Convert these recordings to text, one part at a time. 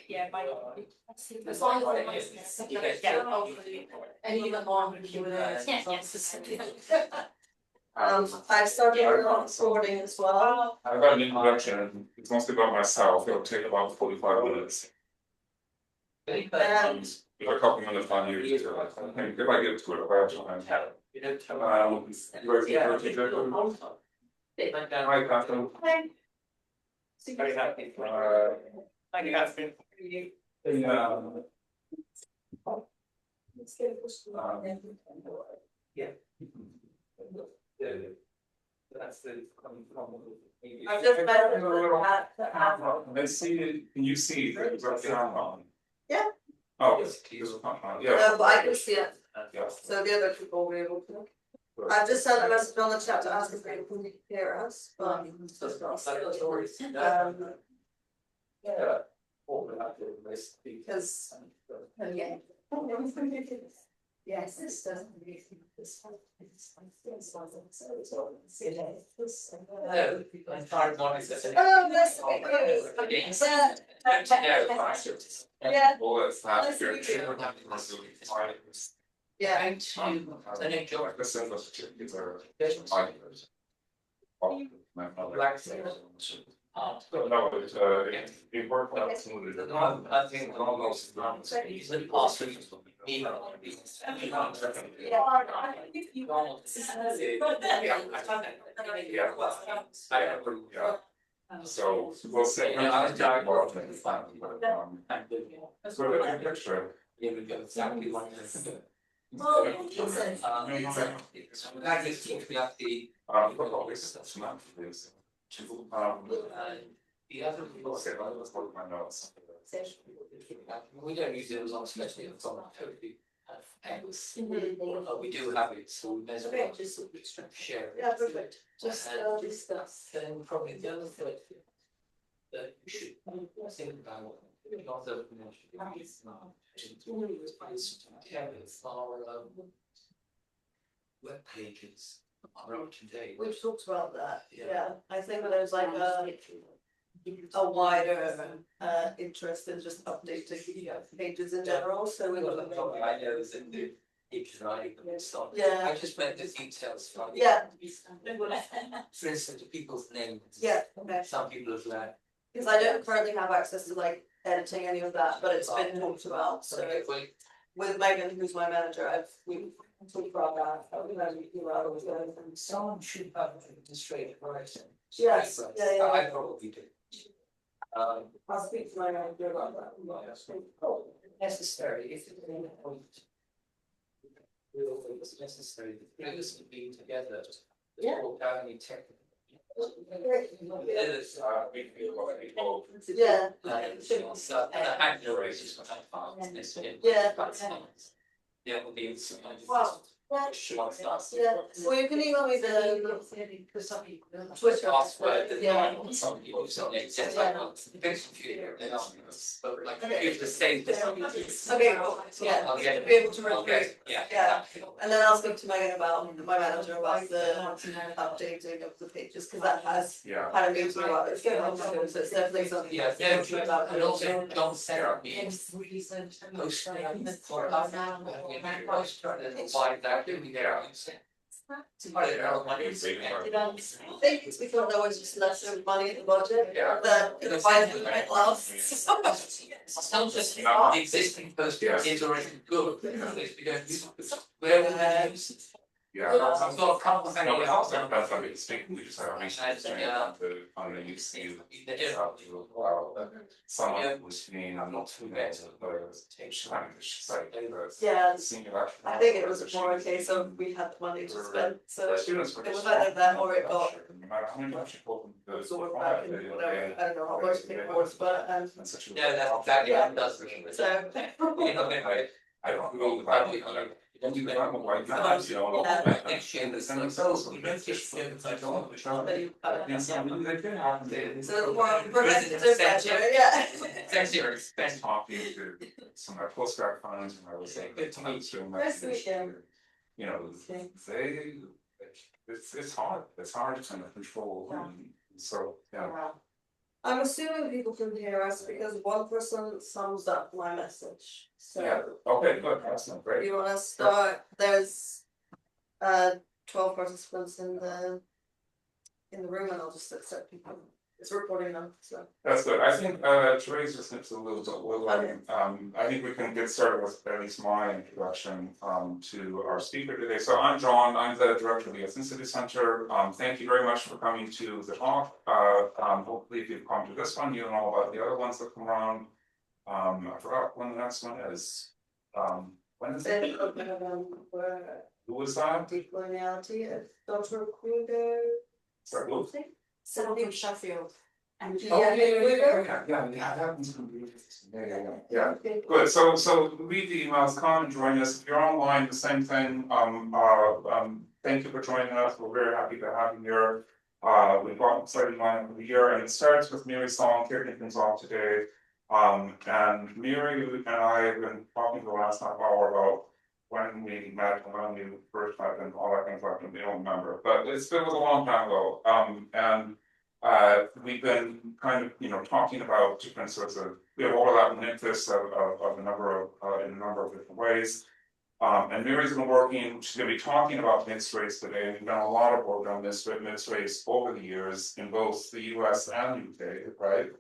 Yeah, by. As long as and even longer Q&As. I've started recording as well. I've got an introduction. It's mostly about myself. It'll take about 45 minutes. And If a couple minutes on you, if I get to it, if I have time. Hi, Catherine. Very happy. Thank you, Catherine. Yeah. That's the I've just met Let's see, can you see the sound on? Yeah. Oh, it's yeah. but I can see it, Yeah. so the other people will be able to. I've just sent a message on the chat to ask if they can hear us, but Yeah. because Yes, this doesn't really this one. oh, that's yeah. Well, it's not Nice to your meet you. Yeah. Yeah. The simplest chickens are. No, it's it worked out smoothly. I think almost Yeah. So we'll see. So the picture. The other people say, let's look at my notes. we don't use it as long, especially if it's on totally X. We do have it, so we may as well just share it. Yeah, perfect. Just discuss. Then probably the other thing that you should think about, not that our web pages are up to date. We've talked about that, yeah, I think there's like a wider interest in just updating pages in general, so we will. I know is in the interwriting and stuff. Yeah. I just meant the details. Like, Yeah. for instance, people's names. Yeah, okay. Some people have learned. Because I don't currently have access to like editing any of that, but it's been talked about, so with Megan, who's my manager, we talked about that. Someone should have administrative writing. Yes, yeah. I probably do. I'll speak to my manager about that. Necessary if it's necessary. The players to be together. Yeah. Without any technical. Yeah. Wow. Yeah, well, you can email me the Twitter. Yeah. Some people say but like if the same. Okay, cool, yeah, be able to read. Yeah, and then I'll speak to Megan about, my manager, about the updating of the pages, because that has kind of been to me about it, so it's definitely something. Yeah, and also don't send me why that do we get? I think it's because there was just less money in the budget, that the five might last. It's not just the existing post is already good, if we don't use it, where we use it. Yeah. I've got a couple of No, but also that's what we speak, we just have. You see. Someone who's being, I'm not too bad, Yeah, I think it was more a case of we had the money to spend, so it was either that or it got absorbed back in whatever, I don't know how much it was, but Yeah, that's exactly what it does. so. I don't know about it. Next year, there's themselves, we don't just. So more preventative measure, yeah. Next year, expense. Talking to some of our postgrad funds, and I was saying, good to meet you. Nice to meet you. You know, it's hard to kind of control, and so, yeah. I'm assuming people can hear us because one person sums up my message, so. Yeah, okay, good, excellent, great. You wanna start, there's 12 participants in the room and I'll just accept people. It's recording them, so. That's good. I think Therese just needs a little Okay. I think we can get started with at least my introduction to our speaker today. So I'm John, I'm the director of the Ethnicity Center. Thank you very much for coming to the talk. Hopefully if you've come to this one, you know about the other ones that come around. I forgot when the next one is. When is it? Who was that? Decoloniality of Dr. Kruger. Sorry, who? Something Sheffield. And Oh, yeah, that happens. Yeah. Good, so read the emails, come and join us, if you're online, the same thing, thank you for joining us, we're very happy to have you here. We've got an exciting lineup of the year, and it starts with Miri Song kicking things off today. And Miri and I have been talking for the last half hour about when we met, and when we first met, and all that kind of stuff, and we don't remember, but it was a long time ago, and we've been kind of, talking about different sorts of, we have overlapping interests of a number of, in a number of different ways. And Miri's been working, she's going to be talking about mixed race today, and we've done a lot of work on mixed race over the years in both the US and UK, right?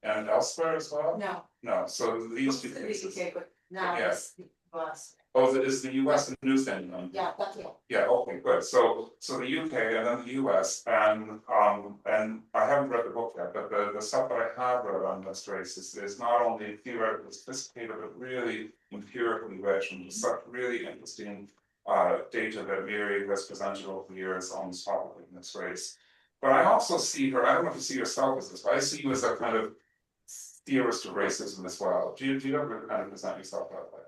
And elsewhere as well? No. No, so these two The places. UK, but now Yeah. it's the US. Oh, is the US the new thing? Yeah, that's it. Yeah, okay, good. So the UK and then the US, and I haven't read the book yet, but the stuff that I have read on mixed race is not only theoretically sophisticated, but really empirically rich, and such really interesting data that Miri has presented over the years on this topic of mixed race. But I also see her, I don't know if you see yourself as this, but I see you as a kind of theorist of racism as well. Do you ever kind of present yourself that way?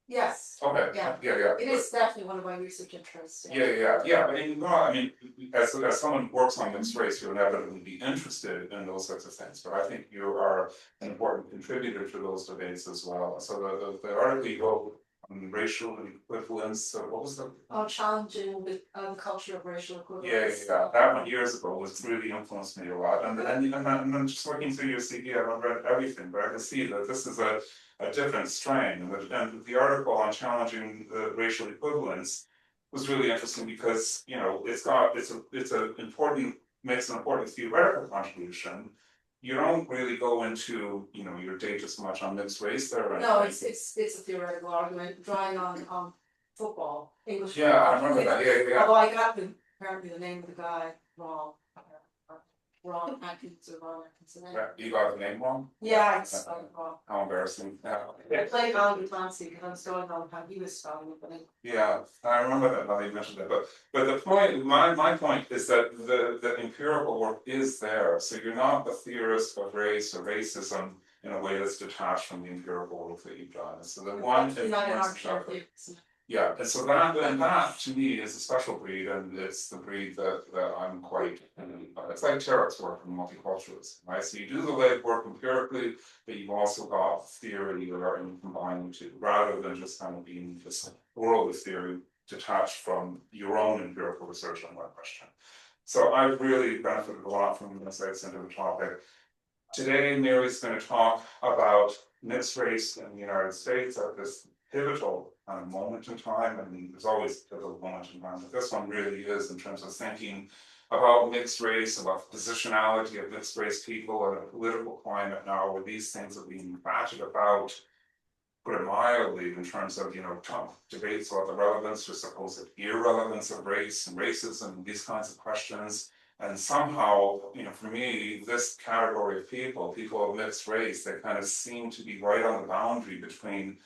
Yes. Okay, Yeah. yeah. It is definitely one of my research interests. Yeah. I mean, as someone who works on mixed race, you'll inevitably be interested in those sorts of things. But I think you are an important contributor to those debates as well. So the article you wrote on racial equivalence, what was the? Oh, challenging the culture of racial equivalence. Yeah. That one years ago was really influenced me a lot. And I'm just looking through your CV, I haven't read everything, but I can see that this is a different strain. And the article on challenging the racial equivalence was really interesting because, it's an important, makes an important theoretical contribution. You don't really go into, your data so much on mixed race there. Right? No, it's a theoretical argument, drawing on football, English football. I remember that, yeah. Although I got apparently the name of the guy wrong. Ron Atkins or Ron Atkinson. You got the name wrong? Yeah, I spelled it wrong. How embarrassing. I played Alan with Clancy because I was going on how he was spelling it, but yeah, I remember that now that you mentioned that. But the point, my point is that the empirical work is there. So you're not the theorist of race or racism in a way that's detached from the empirical work that you've done. So the one is yeah, and so that to me is a special breed, and it's the breed that I'm quite. It's like Tarek's work in multiculturalism, right? So you do the legwork empirically, but you've also got theory in combining the two, rather than just kind of being this world of theory detached from your own empirical research on that question. So I've really benefited a lot from the insights into the topic. Today, Miri's going to talk about mixed race in the United States at this pivotal kind of moment in time. I mean, there's always a pivotal moment in time, but this one really is in terms of thinking about mixed race, about the positionality of mixed race people in a political climate now where these things are being batted about, put it mildly, in terms of, debates about the relevance or supposed irrelevance of race and racism and these kinds of questions. And somehow, for me, this category of people of mixed race, they kind of seem to be right on the boundary between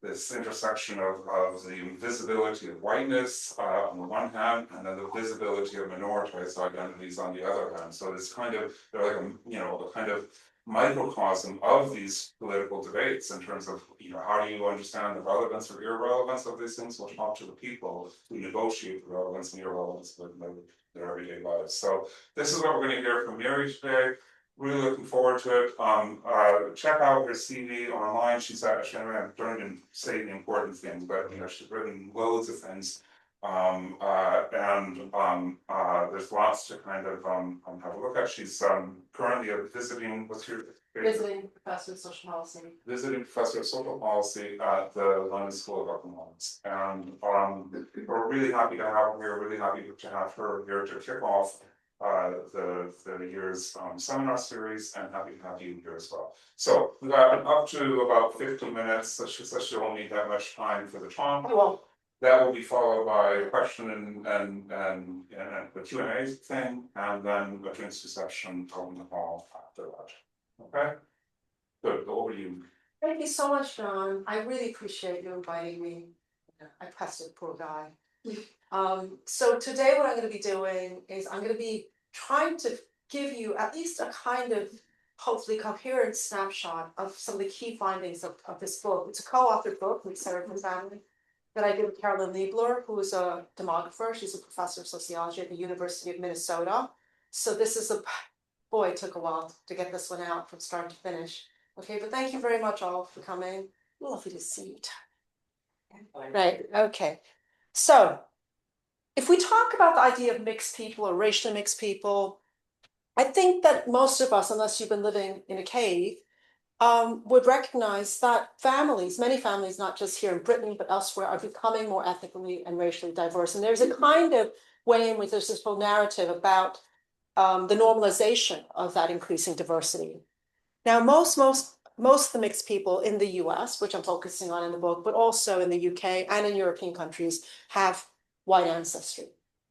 this intersection of the visibility of whiteness on the one hand, and then the visibility of minoritized identities on the other hand. So it's kind of, they're like a kind of microcosm of these political debates in terms of, how do you understand the relevance or irrelevance of these things? We'll talk to the people who negotiate the relevance and irrelevance of their everyday lives. So this is what we're going to hear from Miri today. Really looking forward to it. Check out her CV online. She's actually, I don't even say the important thing, but she's written loads of things. There's lots to kind of have a look at. She's currently a visiting, what's your Visiting professor of social policy. Visiting professor of social policy at the London School of Economics. And we're really happy to have her here to kick off the year's seminar series, and happy to have you here as well. So we got up to about 15 minutes, so she says she won't need that much time for the talk. Well, that will be followed by a question and the Q&A thing, and then a drinks reception out in the hall after that. Okay? Good, over to you. thank you so much, John. I really appreciate you inviting me. I pestered the poor guy. So today what I'm going to be doing is I'm going to be trying to give you at least a kind of hopefully coherent snapshot of some of the key findings of this book. It's a co-authored book with Sarah and family that I did with Carolyn Liebler, who is a demographer. She's a professor of sociology at the University of Minnesota. So this is boy, it took a while to get this one out from start to finish. Okay, but thank you very much all for coming. Lovely to see you. Right, okay. So if we talk about the idea of mixed people or racially mixed people, I think that most of us, unless you've been living in a cave, would recognize that families, many families, not just here in Britain, but elsewhere, are becoming more ethnically and racially diverse. And there's a kind of way in which there's this whole narrative about the normalization of that increasing diversity. Now, most of the mixed people in the US, which I'm focusing on in the book, but also in the UK and in European countries, have white ancestry.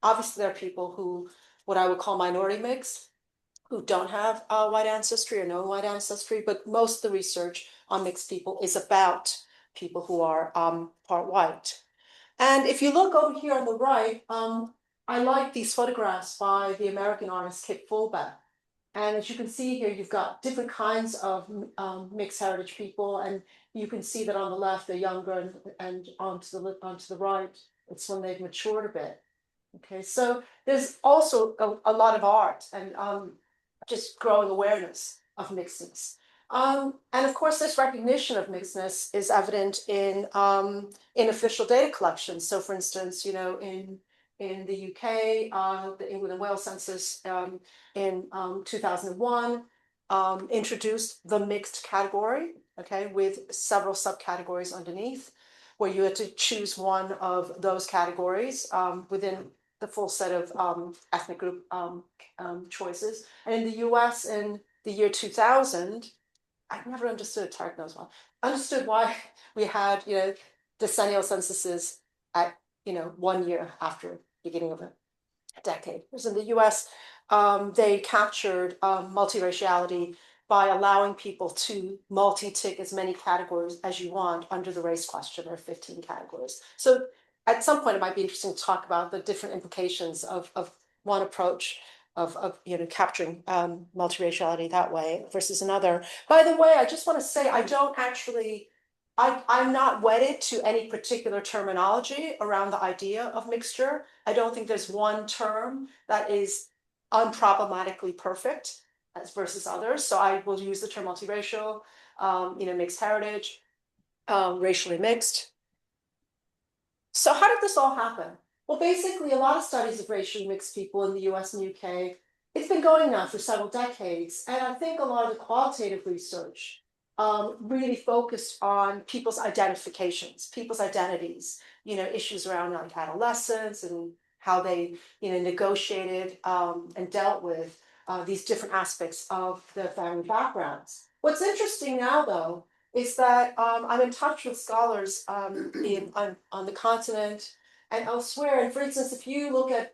Obviously, there are people who, what I would call minority mixed, who don't have white ancestry or no white ancestry, but most of the research on mixed people is about people who are part white. And if you look over here on the right, I like these photographs by the American artist Kip Fulbeck. And as you can see here, you've got different kinds of mixed heritage people, and you can see that on the left they're younger, and onto the right, it's when they've matured a bit. Okay, so there's also a lot of art and just growing awareness of mixedness. And of course, this recognition of mixedness is evident in official data collection. So for instance, you know, in the UK, the England and Wales census in 2001 introduced the mixed category, okay, with several subcategories underneath, where you had to choose one of those categories within the full set of ethnic group choices. And in the US in the year 2000, I never understood, Tarek knows why, understood why we had, you know, decennial censuses at, you know, 1 year after beginning of a decade. Whereas in the US, they captured multiraciality by allowing people to multi-tick as many categories as you want under the race question. There are 15 categories. So at some point, it might be interesting to talk about the different implications of one approach of you know, capturing multiraciality that way versus another. By the way, I just want to say I don't actually, I'm not wedded to any particular terminology around the idea of mixture. I don't think there's one term that is unproblematically perfect as versus others. So I will use the term multiracial, you know, mixed heritage, racially mixed. So how did this all happen? Well, basically, a lot of studies of racially mixed people in the US and UK, it's been going now for several decades. And I think a lot of the qualitative research really focused on people's identifications, people's identities, you know, issues around like adolescence and how they, you know, negotiated and dealt with these different aspects of their family backgrounds. What's interesting now, though, is that I'm in touch with scholars on the continent and elsewhere. And for instance, if you look at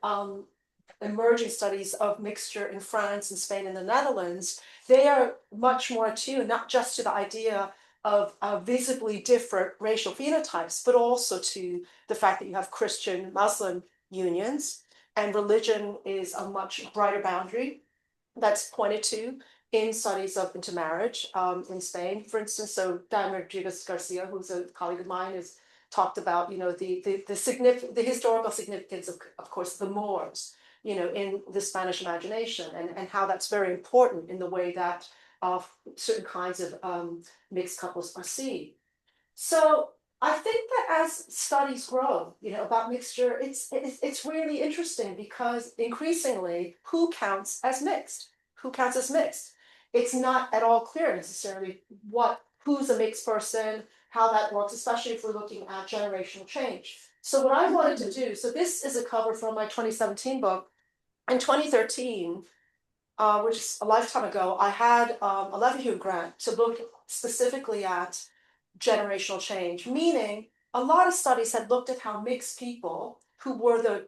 emerging studies of mixture in France and Spain and the Netherlands, they are much more attuned, not just to the idea of visibly different racial phenotypes, but also to the fact that you have Christian Muslim unions, and religion is a much brighter boundary that's pointed to in studies of intermarriage in Spain, for instance. So Diana Rodriguez Garcia, who's a colleague of mine, has talked about, you know, the historical significance of course, the Moors, you know, in the Spanish imagination, and how that's very important in the way that certain kinds of mixed couples are seen. So I think that as studies grow, about mixture, it's really interesting because increasingly, who counts as mixed? Who counts as mixed? It's not at all clear necessarily who's a mixed person, how that works, especially if we're looking at generational change. So what I wanted to do, so this is a cover from my 2017 book. In 2013, which is a lifetime ago, I had a Leverhulme grant to look specifically at generational change, meaning a lot of studies had looked at how mixed people who were the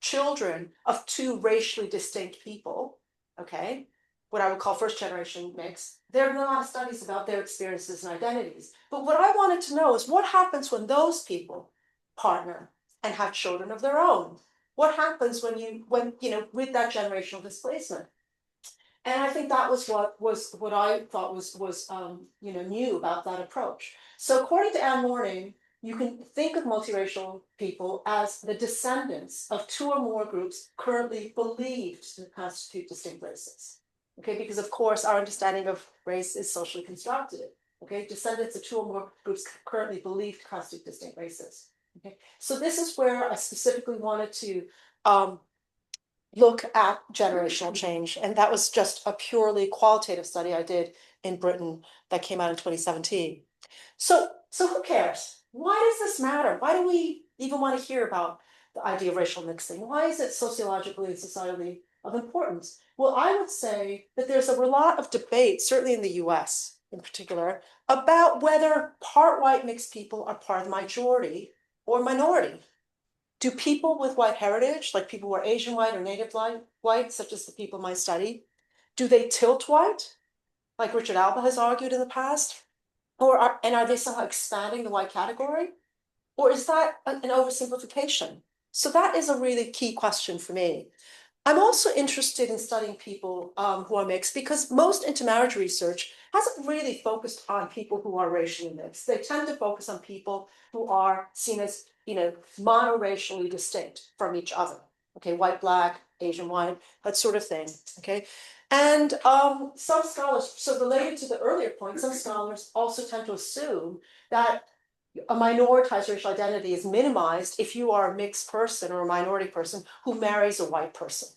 children of two racially distinct people, okay, what I would call first generation mix, there are a lot of studies about their experiences and identities. But what I wanted to know is what happens when those people partner and have children of their own? What happens when with that generational displacement? And I think that was what I thought was new about that approach. So according to Anne Morning, you can think of multiracial people as the descendants of two or more groups currently believed to constitute distinct races. Okay, because of course our understanding of race is socially constructed. Okay, descendants of two or more groups currently believed to constitute distinct races. Okay, so this is where I specifically wanted to look at generational change. And that was just a purely qualitative study I did in Britain that came out in 2017. So who cares? Why does this matter? Why do we even want to hear about the idea of racial mixing? Why is it sociologically and societally of importance? Well, I would say that there's a lot of debate, certainly in the US in particular, about whether part white mixed people are part of the majority or minority. Do people with white heritage, like people who are Asian white or native white, such as the people in my study, do they tilt white, like Richard Alba has argued in the past? Are they somehow expanding the white category? Or is that an oversimplification? So that is a really key question for me. I'm also interested in studying people who are mixed because most intermarriage research hasn't really focused on people who are racially mixed. They tend to focus on people who are seen as, monoracially distinct from each other. Okay, white, black, Asian, white, that sort of thing. Okay, and some scholars, so related to the earlier point, some scholars also tend to assume that a minoritized racial identity is minimized if you are a mixed person or a minority person who marries a white person.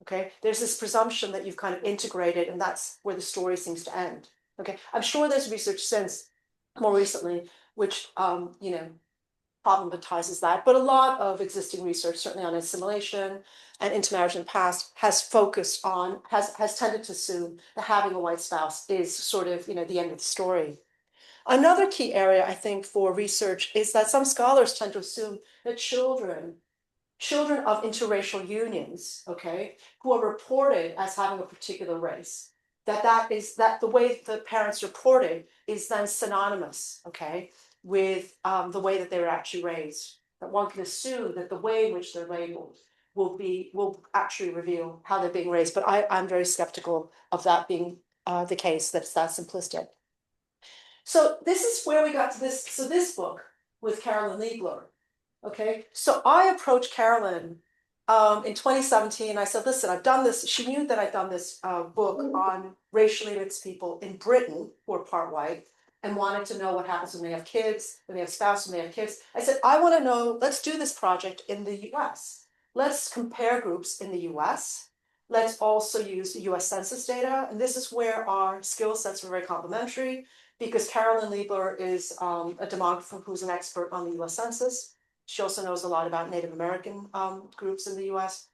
Okay, there's this presumption that you've kind of integrated, and that's where the story seems to end. Okay, I'm sure there's research since more recently which problematizes that, but a lot of existing research, certainly on assimilation and intermarriage in the past, has focused on, has tended to assume that having a white spouse is sort of the end of the story. Another key area, I think, for research is that some scholars tend to assume that children of interracial unions, okay, who are reported as having a particular race, that the way the parents reported is then synonymous, okay, with the way that they were actually raised. That one can assume that the way in which they're labeled will actually reveal how they're being raised. But I'm very skeptical of that being the case, that it's that simplistic. So this is where we got to this. So this book with Carolyn Liebler. Okay, so I approached Carolyn in 2017. I said, listen, I've done this. She knew that I'd done this book on racially mixed people in Britain who are part white and wanted to know what happens when they have kids, when they have spouses, when they have kids. I said, I want to know, let's do this project in the US. Let's compare groups in the US. Let's also use the US Census data. And this is where our skill sets were very complementary because Carolyn Liebler is a demographer who's an expert on the US Census. She also knows a lot about Native American groups in the US.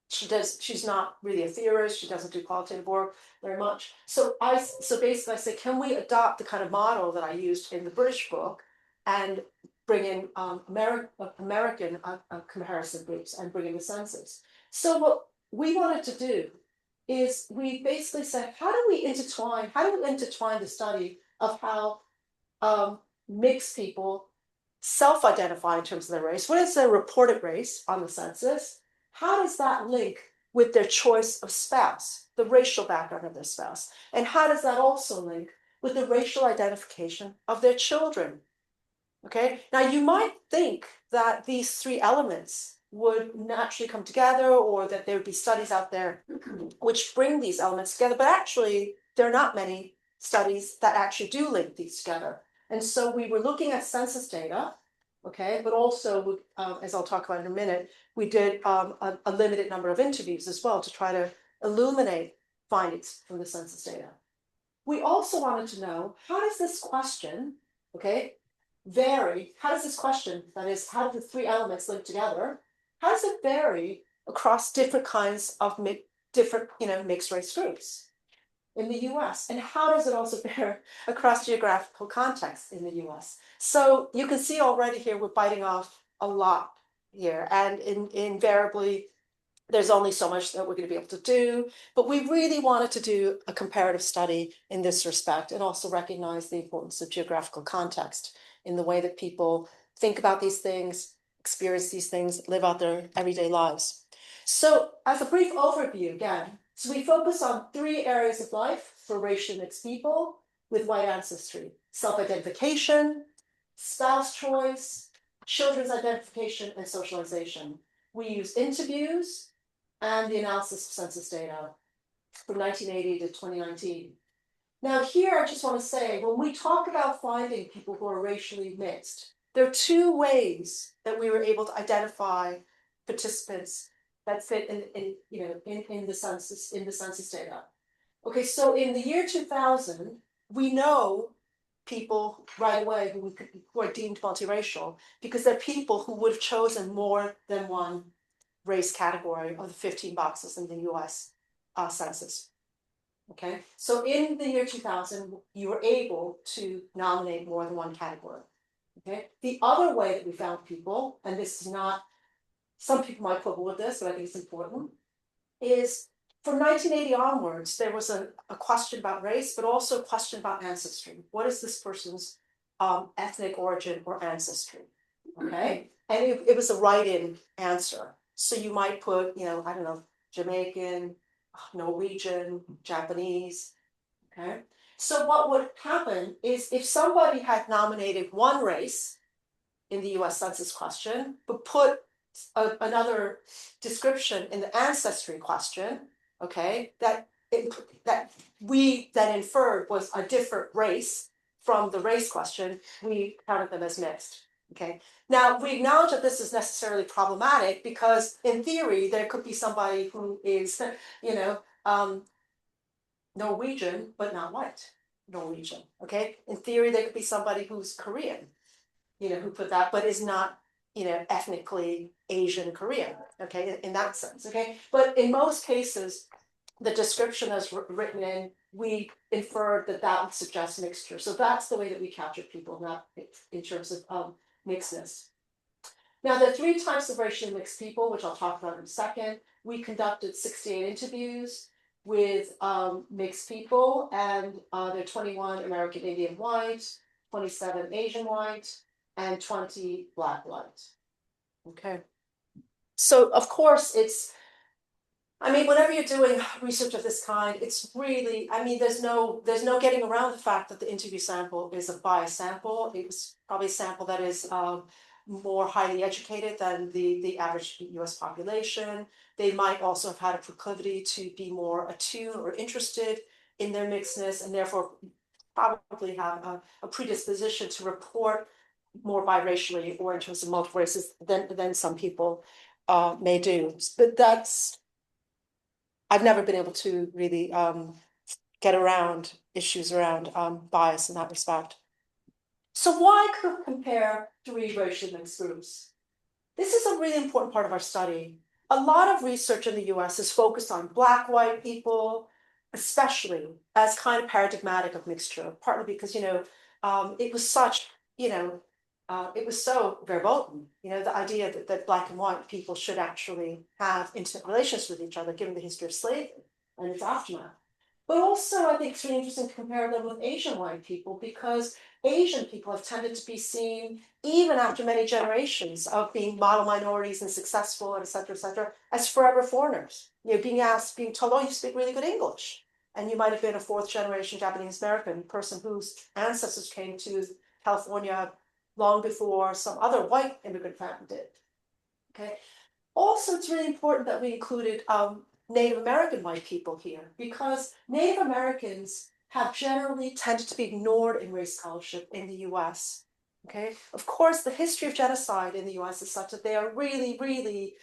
She's not really a theorist. She doesn't do qualitative work very much. So basically I said, can we adopt the kind of model that I used in the British book and bring in American comparison groups and bring in the census? So what we wanted to do is we basically said, how do we intertwine the study of how mixed people self-identify in terms of their race? What is their reported race on the census? How does that link with their choice of spouse, the racial background of their spouse? And how does that also link with the racial identification of their children? Okay, now you might think that these three elements would naturally come together or that there would be studies out there which bring these elements together, but actually there are not many studies that actually do link these together. And so we were looking at census data, okay, but also, as I'll talk about in a minute, we did a limited number of interviews as well to try to illuminate findings from the census data. We also wanted to know, how does this question, okay, vary? How does this question, that is, how do the three elements link together? How does it vary across different kinds of mixed race groups in the US? And how does it also vary across geographical contexts in the US? So you can see already here, we're biting off a lot here, and invariably, there's only so much that we're going to be able to do, but we really wanted to do a comparative study in this respect and also recognize the importance of geographical context in the way that people think about these things, experience these things, live out their everyday lives. So as a brief overview again, so we focus on 3 areas of life for racially mixed people with white ancestry: self-identification, spouse choice, children's identification, and socialization. We use interviews and the analysis of census data from 1980 to 2019. Now here, I just want to say, when we talk about finding people who are racially mixed, there are 2 ways that we were able to identify participants that fit in the census data. Okay, so in the year 2000, we know people right away who are deemed multiracial because they're people who would have chosen more than one race category of the 15 boxes in the US census. Okay, so in the year 2000, you were able to nominate more than one category. Okay, the other way that we found people, and this is not, some people might quibble with this, but I think it's important, is from 1980 onwards, there was a question about race, but also a question about ancestry. What is this person's ethnic origin or ancestry? Okay, and it was a write-in answer. So you might put, I don't know, Jamaican, Norwegian, Japanese, okay? So what would happen is if somebody had nominated one race in the US Census question, but put another description in the ancestry question, okay, that we then inferred was a different race from the race question, we counted them as mixed. Okay, now we acknowledge that this is necessarily problematic because in theory, there could be somebody who is, Norwegian, but not white Norwegian. Okay, in theory, there could be somebody who's Korean, who put that, but is not, ethnically Asian Korean. Okay, in that sense. Okay, but in most cases, the description that's written in, we inferred that would suggest mixture. So that's the way that we captured people, not in terms of mixedness. Now, there are 3 types of racially mixed people, which I'll talk about in a second. We conducted 68 interviews with mixed people, and there are 21 American Indian white, 27 Asian white, and 20 Black white. Okay. So, of course, whenever you're doing research of this kind, it's really, there's no getting around the fact that the interview sample is a biased sample. It's probably a sample that is more highly educated than the average US population. They might also have had a proclivity to be more attuned or interested in their mixedness, and therefore probably have a predisposition to report more biracially or in terms of multiple races than some people may do. But I've never been able to really get around issues around bias in that respect. So why compare 3 racially mixed groups? This is a really important part of our study. A lot of research in the US is focused on Black, white people, especially as kind of paradigmatic of mixture, partly because, it was such, it was so verboten, the idea that Black and white people should actually have intimate relations with each other, given the history of slavery and its aftermath. But also, I think it's really interesting to compare them with Asian white people, because Asian people have tended to be seen, even after many generations of being model minorities and successful, and et cetera, as forever foreigners. Being told, oh, you speak really good English. And you might have been a 4th generation Japanese American person whose ancestors came to California long before some other white immigrant family did. Okay. Also, it's really important that we included Native American white people here, because Native Americans have generally tended to be ignored in race scholarship in the US. Okay, of course, the history of genocide in the US is such that they are really, really,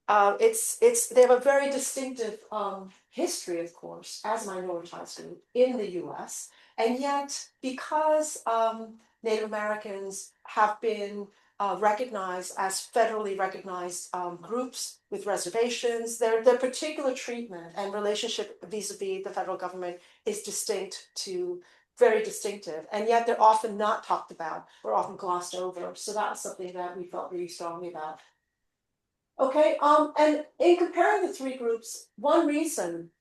they have a very distinctive history, of course, as a minoritized group in the US. And yet, because Native Americans have been recognized as federally recognized groups with reservations, their particular treatment and relationship vis-a-vis the federal government is very distinctive, and yet they're often not talked about or often glossed over. So that's something that we felt really strongly about. Okay, and in comparing the three groups, one reason,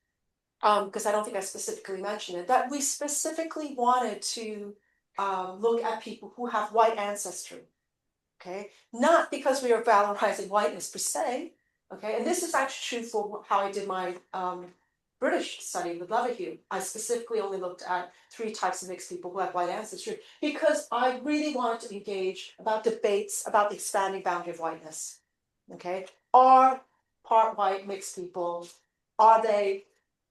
because I don't think I specifically mentioned it, that we specifically wanted to look at people who have white ancestry. Okay, not because we are valorizing whiteness per se. Okay, and this is actually true for how I did my British study with Leverhulme. I specifically only looked at 3 types of mixed people who have white ancestry because I really wanted to engage about debates about the expanding boundary of whiteness. Okay, are part white mixed people, are they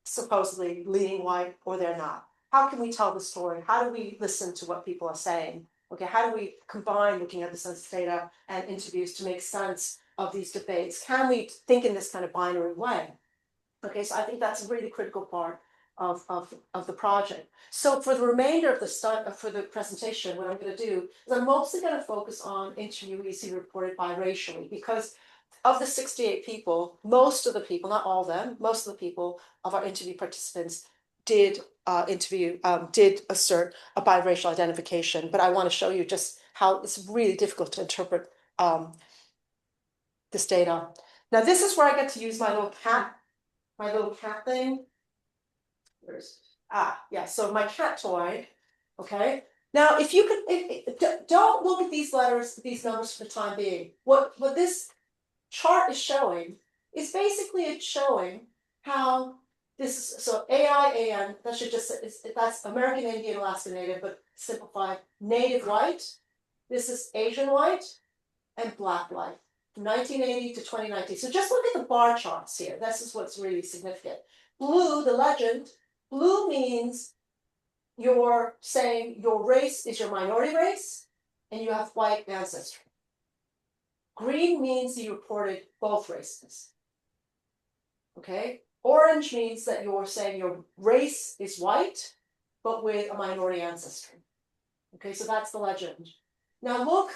supposedly leaning white or they're not? How can we tell the story? How do we listen to what people are saying? Okay, how do we combine looking at the census data and interviews to make sense of these debates? Can we think in this kind of binary way? Okay, so I think that's a really critical part of the project. So for the remainder of for the presentation, what I'm going to do is I'm mostly going to focus on interviewees who reported biracially, because of the 68 people, most of the people, not all of them, most of the people of our interview participants did assert a biracial identification, but I want to show you just how it's really difficult to interpret this data. Now, this is where I get to use my little cat thing. So my cat toy, okay? Now, if you could, don't look at these numbers for the time being. What this chart is showing is basically it's showing how this is, so AIAN, that should just, that's American Indian Alaska Native, but simplified, Native white. This is Asian white and Black white, from 1980 to 2019. So just look at the bar charts here. This is what's really significant. Blue, the legend, blue means you're saying your race is your minority race and you have white ancestry. Green means you reported both races. Okay? Orange means that you're saying your race is white, but with a minority ancestry. Okay, so that's the legend. Now look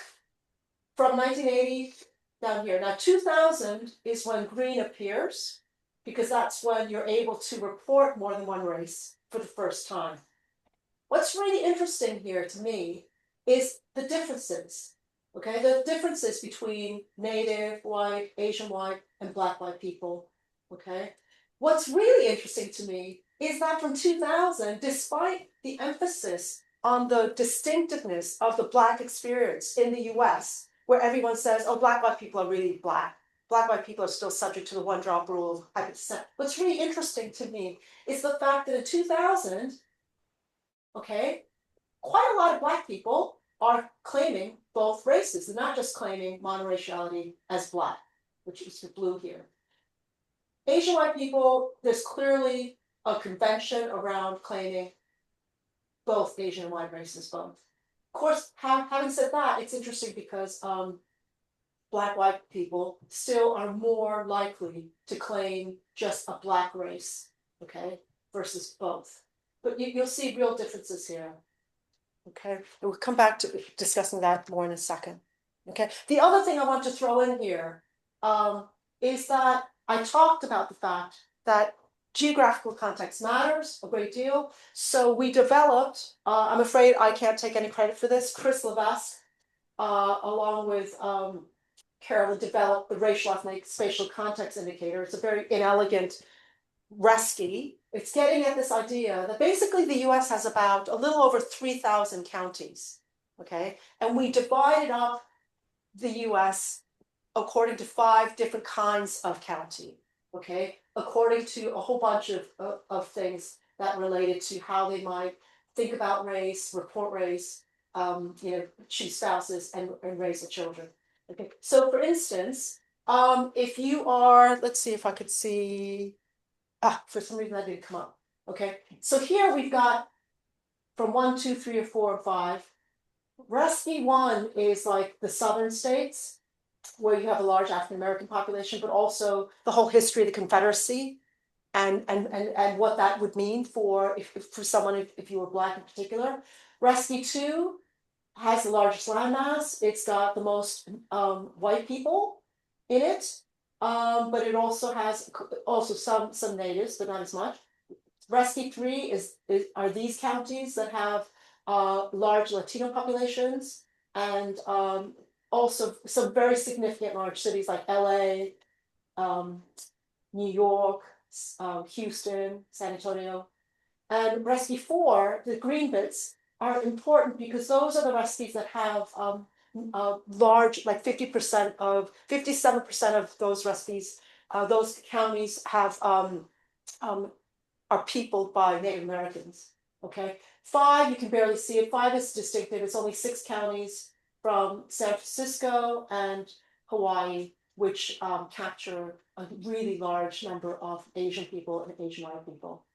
from 1980 down here. Now 2000 is when green appears, because that's when you're able to report more than one race for the first time. What's really interesting here to me is the differences. Okay, the differences between Native white, Asian white, and Black white people. Okay, what's really interesting to me is that from 2000, despite the emphasis on the distinctiveness of the Black experience in the US, where everyone says, oh, Black white people are really Black. Black white people are still subject to the one-drop rule of 5%. What's really interesting to me is the fact that in 2000, okay, quite a lot of Black people are claiming both races. They're not just claiming monoraciality as Black, which is the blue here. Asian white people, there's clearly a convention around claiming both Asian and white races, both. Of course, having said that, it's interesting because Black white people still are more likely to claim just a Black race, okay, versus both. But you'll see real differences here. Okay, and we'll come back to discussing that more in a second. Okay, the other thing I want to throw in here is that I talked about the fact that geographical context matters a great deal. So we developed, I'm afraid I can't take any credit for this, Chris Levesque, along with Carolyn, developed the racial ethnic spatial context indicator. It's a very inelegant resky. It's getting at this idea that basically the US has about a little over 3,000 counties, okay? And we divided up the US according to 5 different kinds of county, okay? According to a whole bunch of things that related to how they might think about race, report race, choose spouses and raise the children. Okay, so for instance, if you are, let's see if I could see, for some reason that didn't come up. Okay, so here we've got from 1, 2, 3, or 4, and 5. RESCI 1 is like the southern states, where you have a large African American population, but also the whole history of the Confederacy and what that would mean for for someone if you were Black in particular. RESCI 2 has the largest landmass. It's got the most white people in it, but it also has some natives, but not as much. RESCI 3 are these counties that have large Latino populations, and also some very significant large cities like LA, New York, Houston, San Antonio. And RESCI 4, the green bits, are important because those are the RESCIs that have large, like 57% of those RESCIs, those counties have are peopled by Native Americans. Okay, 5, you can barely see it. 5 is distinctive. It's only 6 counties from San Francisco and Hawaii, which capture a really large number of Asian people and Asian white people.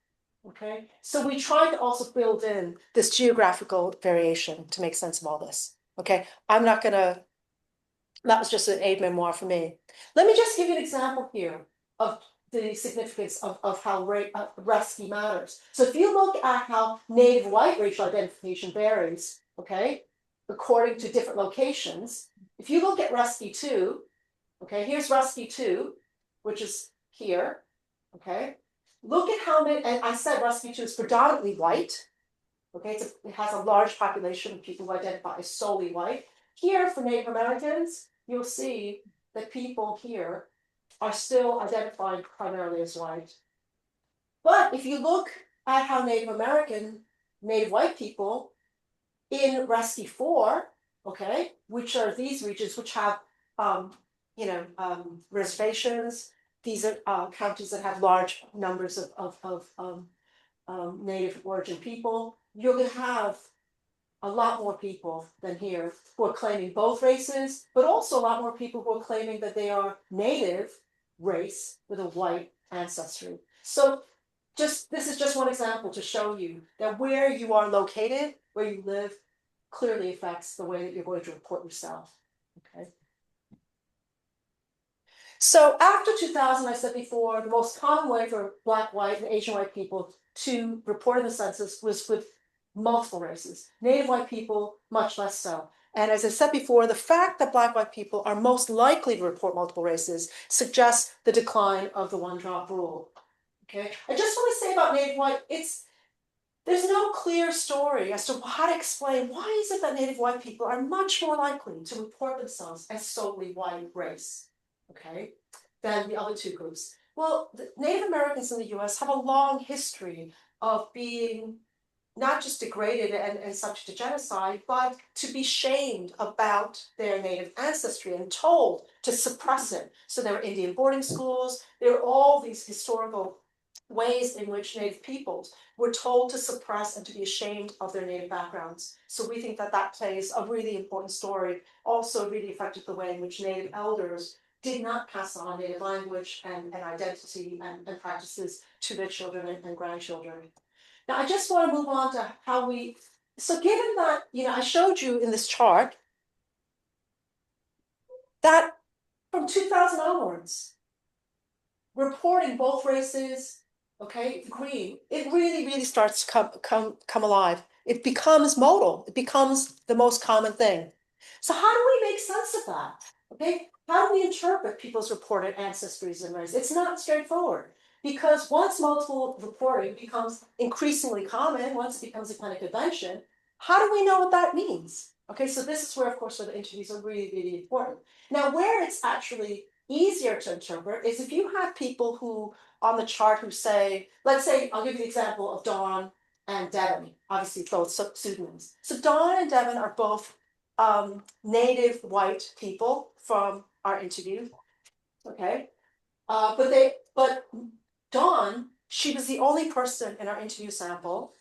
Okay, so we tried to also build in this geographical variation to make sense of all this. Okay, I'm not gonna, that was just an aid memoir for me. Let me just give you an example here of the significance of how RESCI matters. So if you look at how Native white racial identification varies, okay, according to different locations, if you look at RESCI 2, okay, here's RESCI 2, which is here, okay. Look at how many, and I said RESCI 2 is predominantly white, okay, it has a large population of people who identify as solely white. Here, for Native Americans, you'll see that people here are still identified primarily as white. But if you look at how Native white people in RESCI 4, okay, which are these regions which have, reservations. These are counties that have large numbers of Native origin people. You're going to have a lot more people than here who are claiming both races, but also a lot more people who are claiming that they are Native race with a white ancestry. So this is just one example to show you that where you are located, where you live, clearly affects the way that you're going to report yourself. Okay. So after 2000, I said before, the most common way for Black, white, and Asian white people to report in the census was with multiple races. Native white people, much less so. And as I said before, the fact that Black, white people are most likely to report multiple races suggests the decline of the one-drop rule. Okay, I just want to say about Native white, there's no clear story as to how to explain why is it that Native white people are much more likely to report themselves as solely white race, okay, than the other two groups. Well, the Native Americans in the US have a long history of being not just degraded and subject to genocide, but to be shamed about their Native ancestry and told to suppress it. So there were Indian boarding schools, there were all these historical ways in which Native peoples were told to suppress and to be ashamed of their Native backgrounds. So we think that that plays a really important story, also really affected the way in which Native elders did not pass on Native language and identity and practices to their children and grandchildren. Now, I just want to move on to how so given that, I showed you in this chart that from 2000 onwards, reporting both races, okay, green, it really, really starts to come alive. It becomes modal. It becomes the most common thing. So how do we make sense of that? Okay, how do we interpret people's reported ancestries and race? It's not straightforward. Because once multiple reporting becomes increasingly common, once it becomes a kind of convention, how do we know what that means? Okay, so this is where, of course, where the interviews are really, really important. Now, where it's actually easier to interpret is if you have people who, on the chart, who say, let's say, I'll give you the example of Dawn and Devin, obviously both pseudonyms. So Dawn and Devin are both Native white people from our interview, okay? But Dawn, she was the only person in our interview sample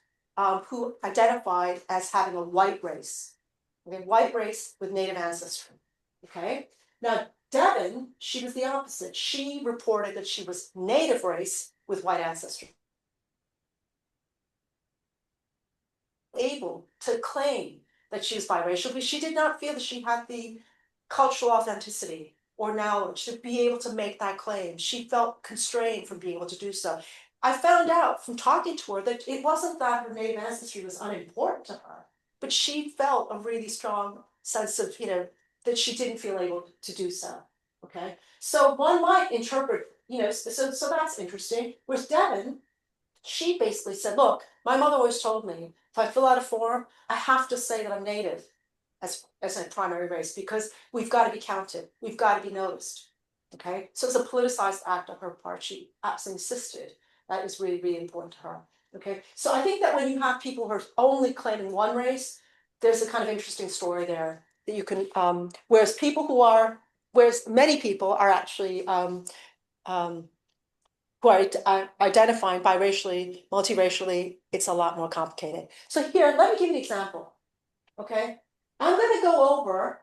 who identified as having a white race. Okay, white race with Native ancestry. Okay. Now, Devin, she was the opposite. She reported that she was Native race with white ancestry. able to claim that she was biracial because she did not feel that she had the cultural authenticity or knowledge to be able to make that claim. She felt constrained from being able to do so. I found out from talking to her that it wasn't that her native ancestry was unimportant to her, but she felt a really strong sense of, that she didn't feel able to do so. Okay, so one might interpret, so that's interesting. Whereas Devin, she basically said, look, my mother always told me if I fill out a form, I have to say that I'm native as a primary race because we've got to be counted, we've got to be noticed. Okay, so it's a politicized act on her part. She absolutely insisted that is really, really important to her. Okay, so I think that when you have people who are only claiming one race, there's a kind of interesting story there that you can, whereas many people are actually who are identifying biracially, multiracially, it's a lot more complicated. So here, let me give you an example. Okay, I'm going to go over,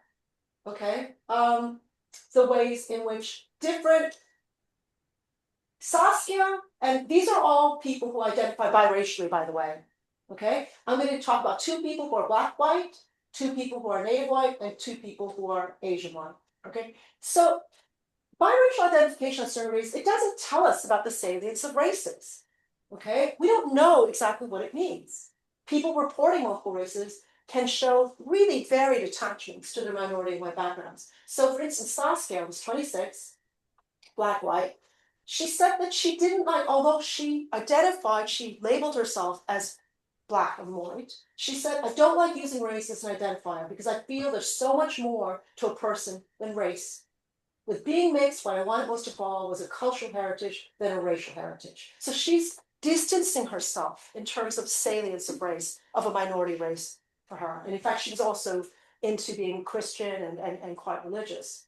okay, the ways in which different Saskia, and these are all people who identify biracially, by the way. Okay, I'm going to talk about 2 people who are black white, 2 people who are native white, and 2 people who are Asian white. Okay, so biracial identification surveys, it doesn't tell us about the salience of races. Okay, we don't know exactly what it means. People reporting multiple races can show really varied attachments to their minority and white backgrounds. So for instance, Saskia was 26, black white. She said that she didn't like, although she labeled herself as black and white. She said, I don't like using race as an identifier because I feel there's so much more to a person than race. With being mixed, what I wanted most of all was a cultural heritage than a racial heritage. So she's distancing herself in terms of salience of race, of a minority race for her. And in fact, she's also into being Christian and quite religious.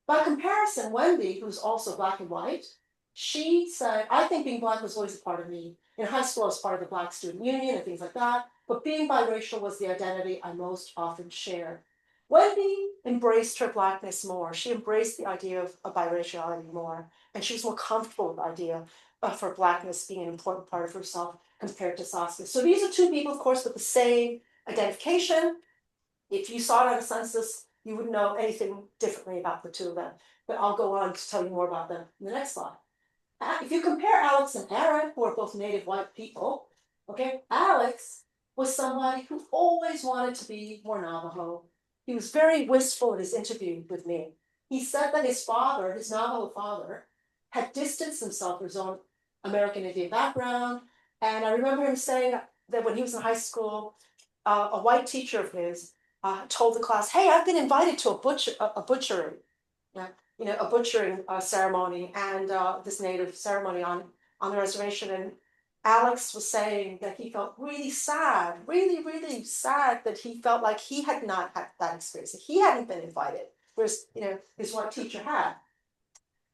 By comparison, Wendy, who's also black and white, she said, I think being black was always a part of me. In high school, I was part of the Black Student Union and things like that, but being biracial was the identity I most often shared. Wendy embraced her blackness more. She embraced the idea of biraciality more, and she was more comfortable with the idea of her blackness being an important part of herself compared to Saskia. So these are 2 people, of course, with the same identification. If you saw it on a census, you wouldn't know anything differently about the 2 of them. But I'll go on to tell you more about them in the next slide. If you compare Alex and Aaron, who are both native white people, okay, Alex was somebody who always wanted to be more Navajo. He was very wistful in his interview with me. He said that his father, his Navajo father, had distanced himself from his own American Indian background. And I remember him saying that when he was in high school, a white teacher of his told the class, hey, I've been invited to a butchery. A butchering ceremony and this native ceremony on the reservation. And Alex was saying that he felt really sad, really, really sad that he felt like he had not had that experience. He hadn't been invited, whereas, his white teacher had.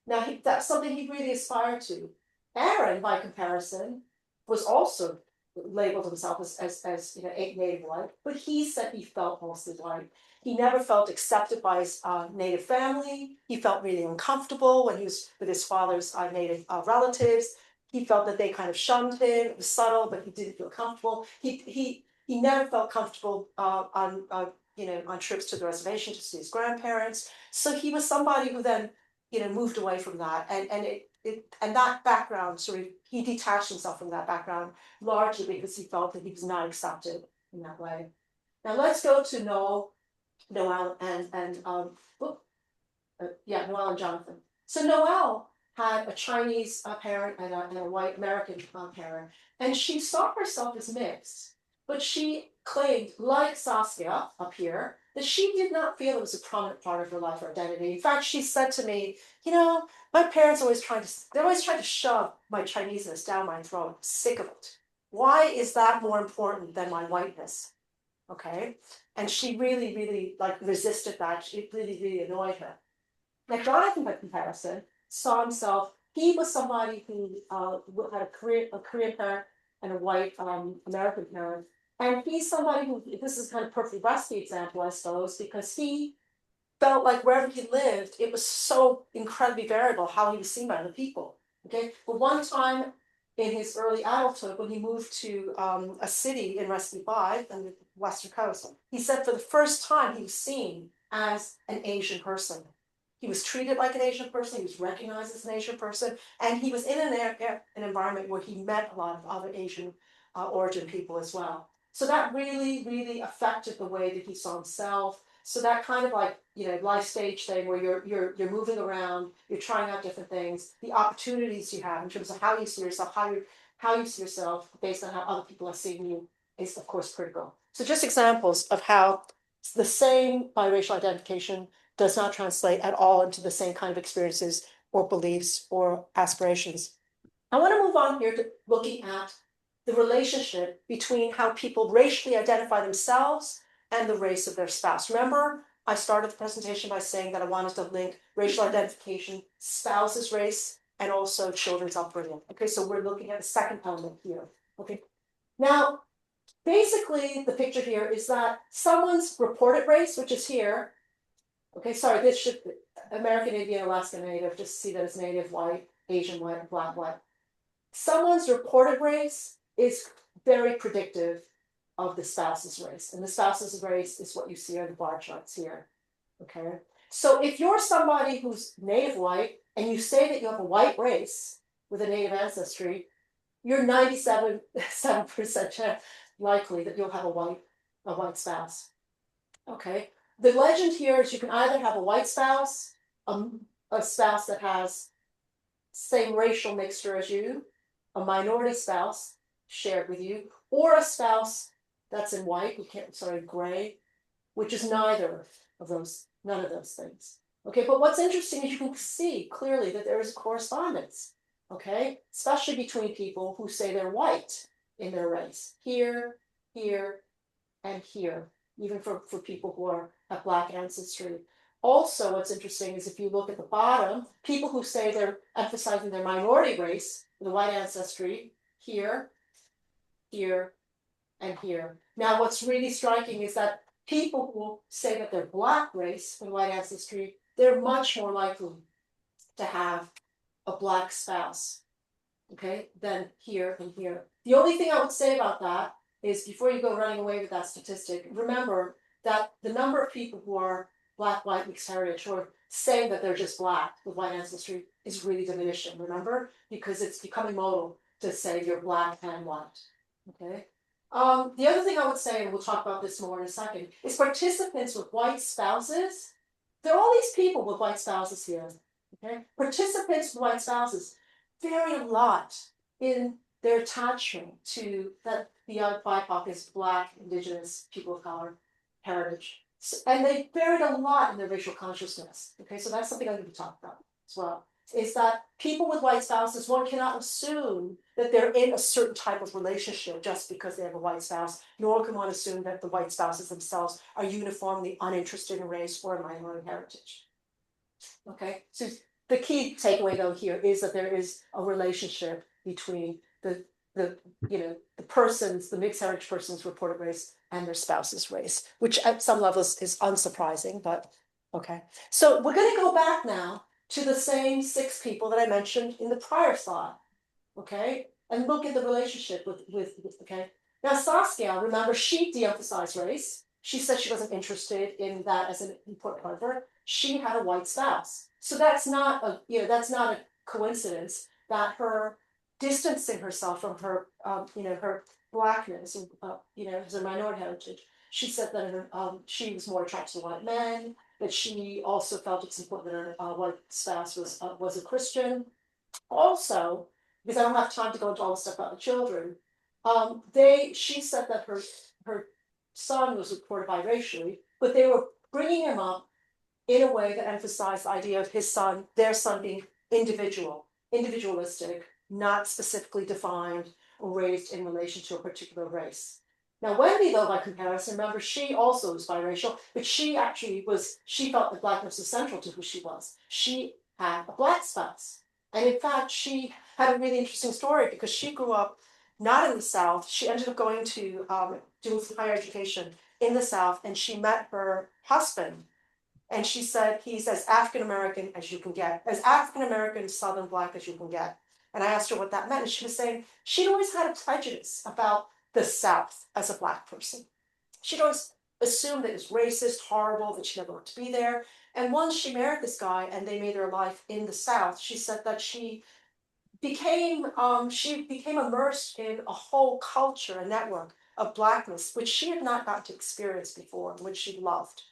Now, that's something he really aspired to. Aaron, by comparison, was also labeled himself as native white, but he said he felt mostly white. He never felt accepted by his native family. He felt really uncomfortable when he was with his father's native relatives. He felt that they kind of shunned him. It was subtle, but he didn't feel comfortable. He never felt comfortable on trips to the reservation to see his grandparents. So he was somebody who then moved away from that, and that background he detached himself from that background largely because he felt that he was not accepted in that way. Now let's go to Noel and Noel and Jonathan. So Noel had a Chinese parent and a white American parent, and she saw herself as mixed, but she claimed, like Saskia up here, that she did not feel it was a prominent part of her life or identity. In fact, she said to me, my parents always trying to shove my Chineseness down my throat. I'm sick of it. Why is that more important than my whiteness? Okay. And she really, really resisted that. It really, really annoyed her. Now, Jonathan, by comparison, saw himself, he was somebody who had a Korean parent and a white American parent. And he's somebody who, this is kind of perfectly rusty example, I suppose, because he felt like wherever he lived, it was so incredibly variable how he was seen by other people. Okay, but one time in his early adulthood when he moved to a city in West Dubai on the western coast. He said for the first time he was seen as an Asian person. He was treated like an Asian person, he was recognized as an Asian person, and he was in an environment where he met a lot of other Asian origin people as well. So that really, really affected the way that he saw himself. So that kind of like, you know, life stage thing where you're moving around, you're trying out different things, the opportunities you have in terms of how you see yourself, how you see yourself based on how other people are seeing you is of course critical. So just examples of how the same biracial identification does not translate at all into the same kind of experiences or beliefs or aspirations. I want to move on here to looking at the relationship between how people racially identify themselves and the race of their spouse. Remember, I started the presentation by saying that I wanted to link racial identification, spouse's race, and also children's upbringing. Okay, so we're looking at a second element here. Okay, now, basically, the picture here is that someone's reported race, which is here. Okay, sorry, this should be American Indian, Alaska Native, just see that it's Native, white, Asian, white, black, white. Someone's reported race is very predictive of the spouse's race. And the spouse's race is what you see on the bar charts here. Okay. So if you're somebody who's native white and you say that you have a white race with a native ancestry, you're 97% likely that you'll have a white spouse. Okay. The legend here is you can either have a white spouse, a spouse that has same racial mixture as you, a minority spouse shared with you, or a spouse that's in white, gray, which is none of those things. Okay, but what's interesting is you can see clearly that there is a correspondence, okay, especially between people who say they're white in their race, here, here, and here, even for people who have black ancestry. Also, what's interesting is if you look at the bottom, people who say they're emphasizing their minority race, the white ancestry, here, here, and here. Now, what's really striking is that people who say that they're black race and white ancestry, they're much more likely to have a black spouse, okay, than here and here. The only thing I would say about that is before you go running away with that statistic, remember that the number of people who are black, white, mixed heritage, or saying that they're just black with white ancestry is really diminishing, remember? Because it's becoming modal to say you're black and white, okay? The other thing I would say, and we'll talk about this more in a second, is participants with white spouses. There are all these people with white spouses here, okay? Participants with white spouses vary a lot in their attachment to that the BIPOC is black, indigenous, people of color, heritage. And they varied a lot in their racial consciousness. Okay, so that's something I'm going to talk about as well. Is that people with white spouses, one cannot assume that they're in a certain type of relationship just because they have a white spouse, nor can one assume that the white spouses themselves are uniformly uninterested in race or minority heritage. Okay, so the key takeaway though here is that there is a relationship between the mixed heritage person's reported race and their spouse's race, which at some levels is unsurprising, but okay. So we're going to go back now to the same 6 people that I mentioned in the prior slide, okay, and look at the relationship with okay. Now Saskia, remember, she de-emphasized race. She said she wasn't interested in that as an important part of her. She had a white spouse, so that's not a coincidence that her distancing herself from her her blackness and as a minority heritage. She said that she was more attracted to white men, that she also felt it's important that her white spouse was a Christian. Also, because I don't have time to go into all the stuff about the children, she said that her son was reported biracially, but they were bringing him up in a way that emphasized the idea of their son being individualistic, not specifically defined or raised in relation to a particular race. Now, Wendy, though, by comparison, remember, she also was biracial, but she felt that blackness was central to who she was. She had a black spouse. And in fact, she had a really interesting story because she grew up not in the South. She ended up going to do some higher education in the South, and she met her husband. And she said, he's as African-American as you can get, as African-American, Southern Black as you can get. And I asked her what that meant, and she was saying she'd always had a prejudice about the South as a Black person. She'd always assumed that it was racist, horrible, that she never wanted to be there. And once she married this guy and they made their life in the South, she said that she became immersed in a whole culture, a network of Blackness, which she had not gotten to experience before, which she loved.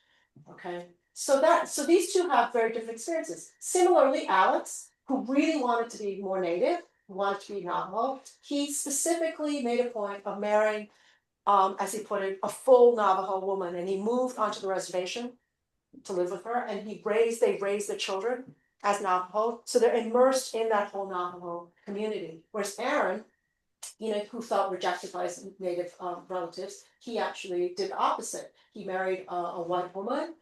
Okay, so these two have very different experiences. Similarly, Alex, who really wanted to be more Native, wanted to be Navajo, he specifically made a point of marrying, as he put it, a full Navajo woman, and he moved onto the reservation to live with her, and they raised their children as Navajo, so they're immersed in that whole Navajo community. Whereas Aaron, who felt rejected by his Native relatives, he actually did the opposite. He married a white woman.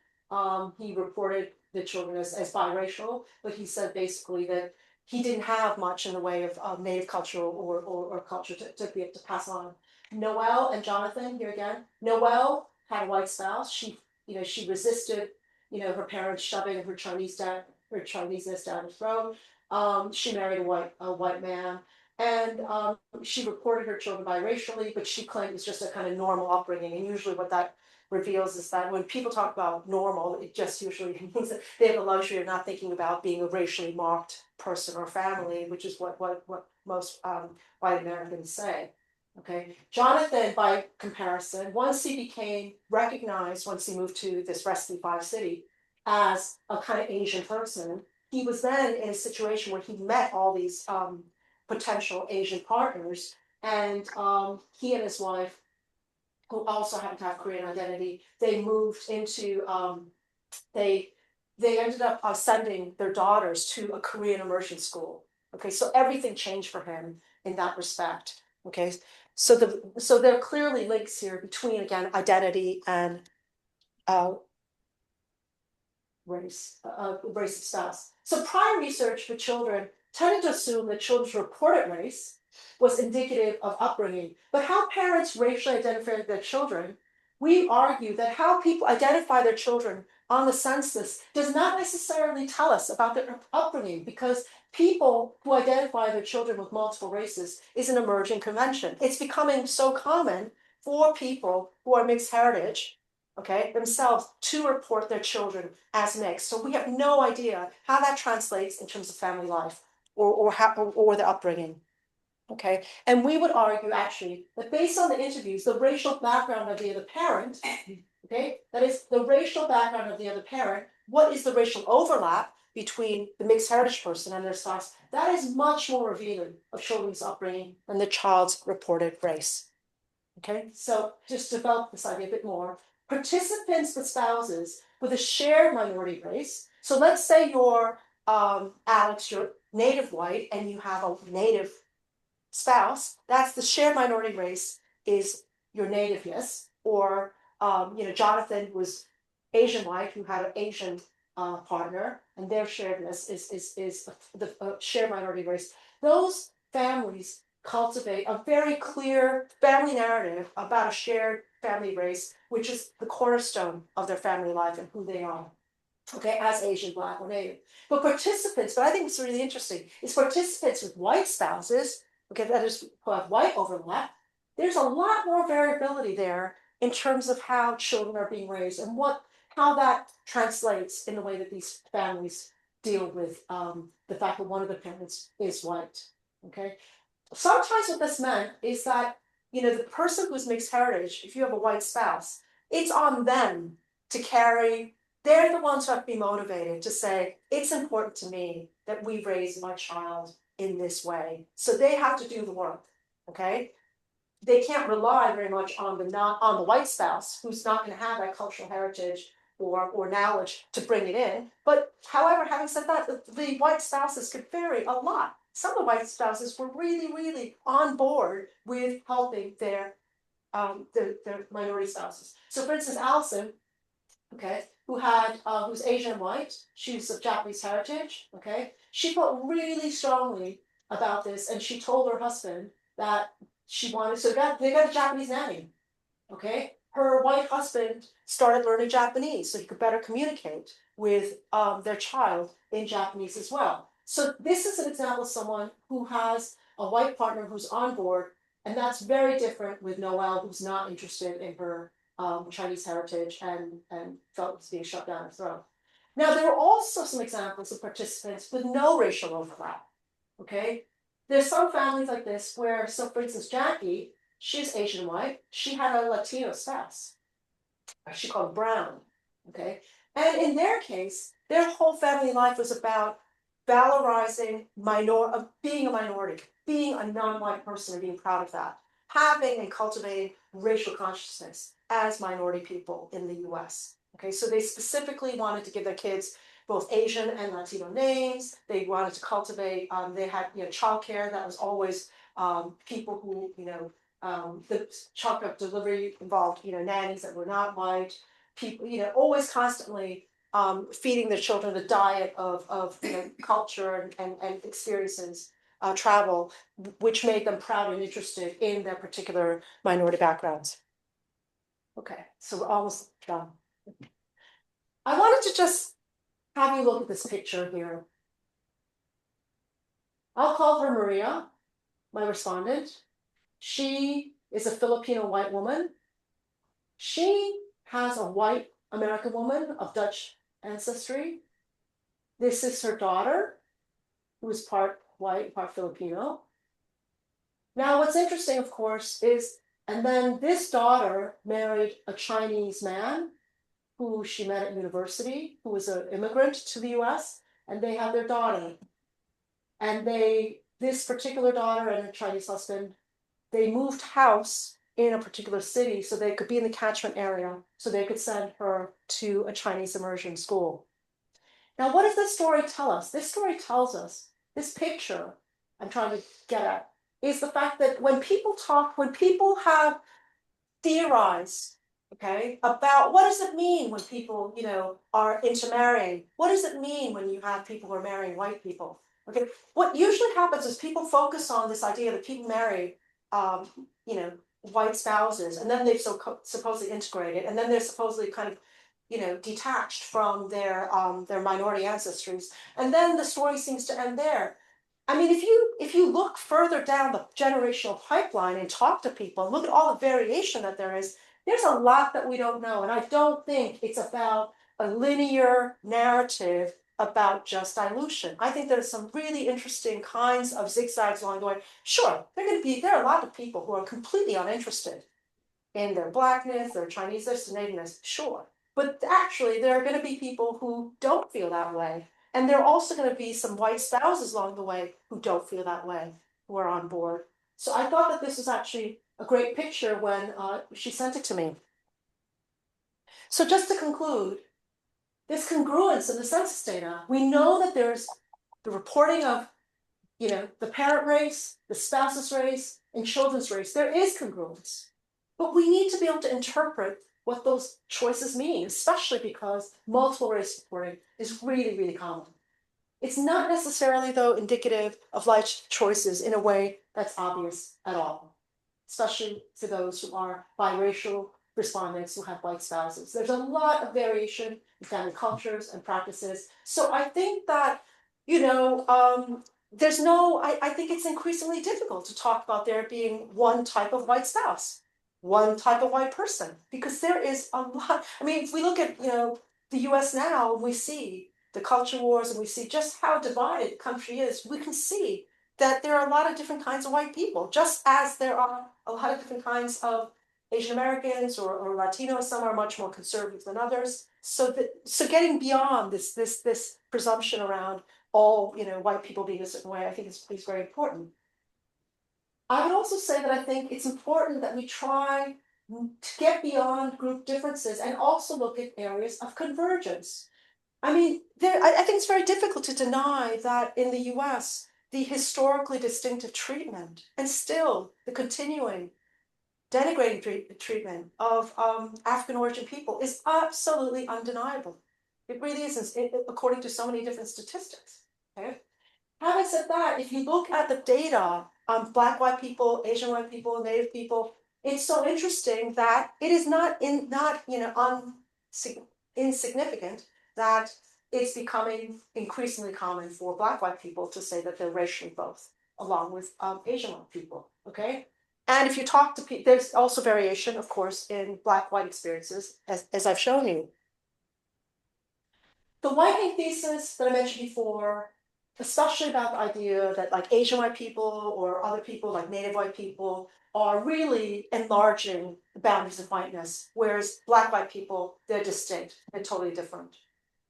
He reported the children as biracial, but he said basically that he didn't have much in the way of Native culture or culture to be able to pass on. Noelle and Jonathan, here again, Noelle had a white spouse. She resisted, her parents shoving her Chineseness down her throat. She married a white man, and she reported her children biracially, but she claimed it was just a kind of normal upbringing. And usually, what that reveals is that when people talk about normal, it just usually means that they have the luxury of not thinking about being a racially marked person or family, which is what most white Americans say. Okay, Jonathan, by comparison, once he became recognized, once he moved to this Restley 5 city as a kind of Asian person, he was then in a situation where he met all these potential Asian partners, and he and his wife, who also happened to have Korean identity, they moved into they ended up sending their daughters to a Korean immersion school. Okay, so everything changed for him in that respect. Okay, so there are clearly links here between, again, identity and race of spouse. So prior research for children tended to assume that children's reported race was indicative of upbringing, but how parents racially identify their children, we argue that how people identify their children on the census does not necessarily tell us about their upbringing, because people who identify their children with multiple races is an emerging convention. It's becoming so common for people who are mixed heritage, okay, themselves, to report their children as mixed. So we have no idea how that translates in terms of family life or their upbringing. Okay, and we would argue actually that based on the interviews, the racial background of the other parent, okay, that is the racial background of the other parent, what is the racial overlap between the mixed heritage person and their spouse, that is much more revealing of children's upbringing than the child's reported race. Okay, so just develop this idea a bit more. Participants with spouses with a shared minority race. So let's say you're Alex, you're Native white, and you have a Native spouse. That's the shared minority race is your nativeness, or Jonathan was Asian white who had an Asian partner, and their sharedness is the shared minority race. Those families cultivate a very clear family narrative about a shared family race, which is the cornerstone of their family life and who they are, okay, as Asian, Black, or Native. But participants, but I think it's really interesting, is participants with white spouses, okay, that is, who have white overlap, there's a lot more variability there in terms of how children are being raised and how that translates in the way that these families deal with the fact that one of the parents is white, okay? Sometimes what this meant is that, the person who's mixed heritage, if you have a white spouse, it's on them to carry, they're the ones who have to be motivated to say, it's important to me that we raise my child in this way. So they have to do the work, okay? They can't rely very much on the white spouse, who's not going to have that cultural heritage or knowledge to bring it in. But however, having said that, the white spouses could vary a lot. Some of the white spouses were really, really on board with helping their minority spouses. So for instance, Allison, okay, who's Asian white, she's of Japanese heritage, okay, she felt really strongly about this, and she told her husband that she wanted, so they got a Japanese nanny, okay. Her white husband started learning Japanese so he could better communicate with their child in Japanese as well. So this is an example of someone who has a white partner who's on board, and that's very different with Noelle, who's not interested in her Chinese heritage and felt it was being shoved down her throat. Now, there are also some examples of participants with no racial overlap, okay? There's some families like this where, so for instance, Jackie, she's Asian white, she had a Latino spouse. She called Brown, okay? And in their case, their whole family life was about valorizing being a minority, being a non-white person and being proud of that, having and cultivating racial consciousness as minority people in the US. Okay, so they specifically wanted to give their kids both Asian and Latino names. They wanted to cultivate, they had childcare that was always people who, the childcare delivery involved, nannies that were not white, people, always constantly feeding their children the diet of culture and experiences, travel, which made them proud and interested in their particular minority backgrounds. Okay, so we're almost done. I wanted to just have you look at this picture here. I'll call her Maria, my respondent. She is a Filipino white woman. She has a white American woman of Dutch ancestry. This is her daughter, who is part white, part Filipino. Now, what's interesting, of course, is, and then this daughter married a Chinese man who she met at university, who was an immigrant to the US, and they had their daughter. And this particular daughter and her Chinese husband, they moved house in a particular city so they could be in the catchment area, so they could send her to a Chinese immersion school. Now, what does this story tell us? This story tells us, this picture I'm trying to get at, is the fact that when people have theorized, okay, about what does it mean when people, are intermarrying? What does it mean when you have people who are marrying white people? Okay, what usually happens is people focus on this idea that people marry, white spouses, and then they've supposedly integrated, and then they're supposedly kind of, detached from their minority ancestries, and then the story seems to end there. I mean, if you look further down the generational pipeline and talk to people and look at all the variation that there is, there's a lot that we don't know. And I don't think it's about a linear narrative about just dilution. I think there's some really interesting kinds of zigzags along the way. Sure, there are a lot of people who are completely uninterested in their blackness, their Chineseness, their nativeness, sure. But actually, there are going to be people who don't feel that way. And there are also going to be some white spouses along the way who don't feel that way, who are on board. So I thought that this was actually a great picture when she sent it to me. So just to conclude, this congruence in the census data, we know that there's the reporting of, the parent race, the spouse's race, and children's race. There is congruence. But we need to be able to interpret what those choices mean, especially because multiple race reporting is really, really common. It's not necessarily, though, indicative of life choices in a way that's obvious at all, especially for those who are biracial respondents who have white spouses. There's a lot of variation in family cultures and practices. So I think that, I think it's increasingly difficult to talk about there being one type of white spouse, one type of white person, because there is a lot. I mean, if we look at, the US now, and we see the culture wars, and we see just how divided the country is, we can see that there are a lot of different kinds of white people, just as there are a lot of different kinds of Asian Americans or Latinos. Some are much more conservative than others. So getting beyond this presumption around all, white people being a certain way, I think is very important. I would also say that I think it's important that we try to get beyond group differences and also look at areas of convergence. I mean, I think it's very difficult to deny that in the US, the historically distinctive treatment and still the continuing denigrating treatment of African origin people is absolutely undeniable. It really is, according to so many different statistics. Okay? Having said that, if you look at the data on Black white people, Asian white people, Native people, it's so interesting that it is not insignificant that it's becoming increasingly common for Black white people to say that they're racially both, along with Asian white people, okay? And if you talk to people, there's also variation, of course, in Black white experiences, as I've shown you. The whitening thesis that I mentioned before, especially about the idea that like Asian white people or other people like Native white people are really enlarging the boundaries of whiteness, whereas Black white people, they're distinct, they're totally different.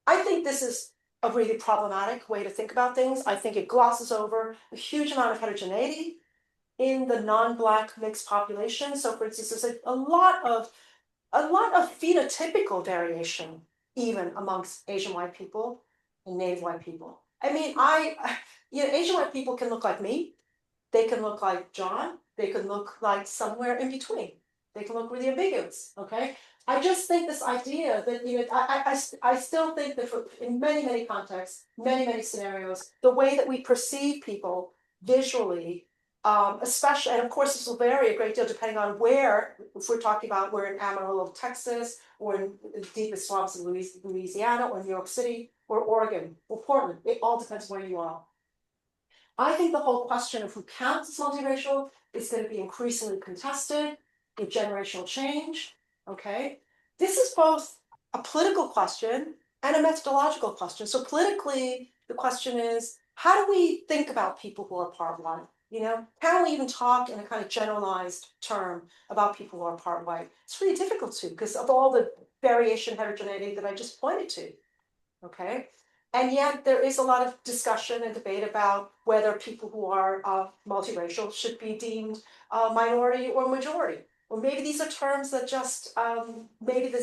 I think this is a really problematic way to think about things. I think it glosses over a huge amount of heterogeneity in the non-Black mixed population. So for instance, there's a lot of phenotypical variation even amongst Asian white people and Native white people. I mean, Asian white people can look like me, they can look like John, they can look like somewhere in between. They can look really ambiguous, okay? I just think this idea that, I still think that in many, many contexts, many, many scenarios, the way that we perceive people visually, especially, and of course this will vary a great deal depending on where, if we're talking about we're in Amarillo, Texas, or in the deepest swamps of Louisiana, or New York City, or Oregon, or Portland, it all depends where you are. I think the whole question of who counts as multiracial is going to be increasingly contested with generational change, okay? This is both a political question and a methodological question. So politically, the question is, how do we think about people who are part white? Can we even talk in a kind of generalized term about people who are part white? It's really difficult to, because of all the variation heterogeneity that I just pointed to, okay? And yet there is a lot of discussion and debate about whether people who are multiracial should be deemed minority or majority. Or maybe these are terms that just, maybe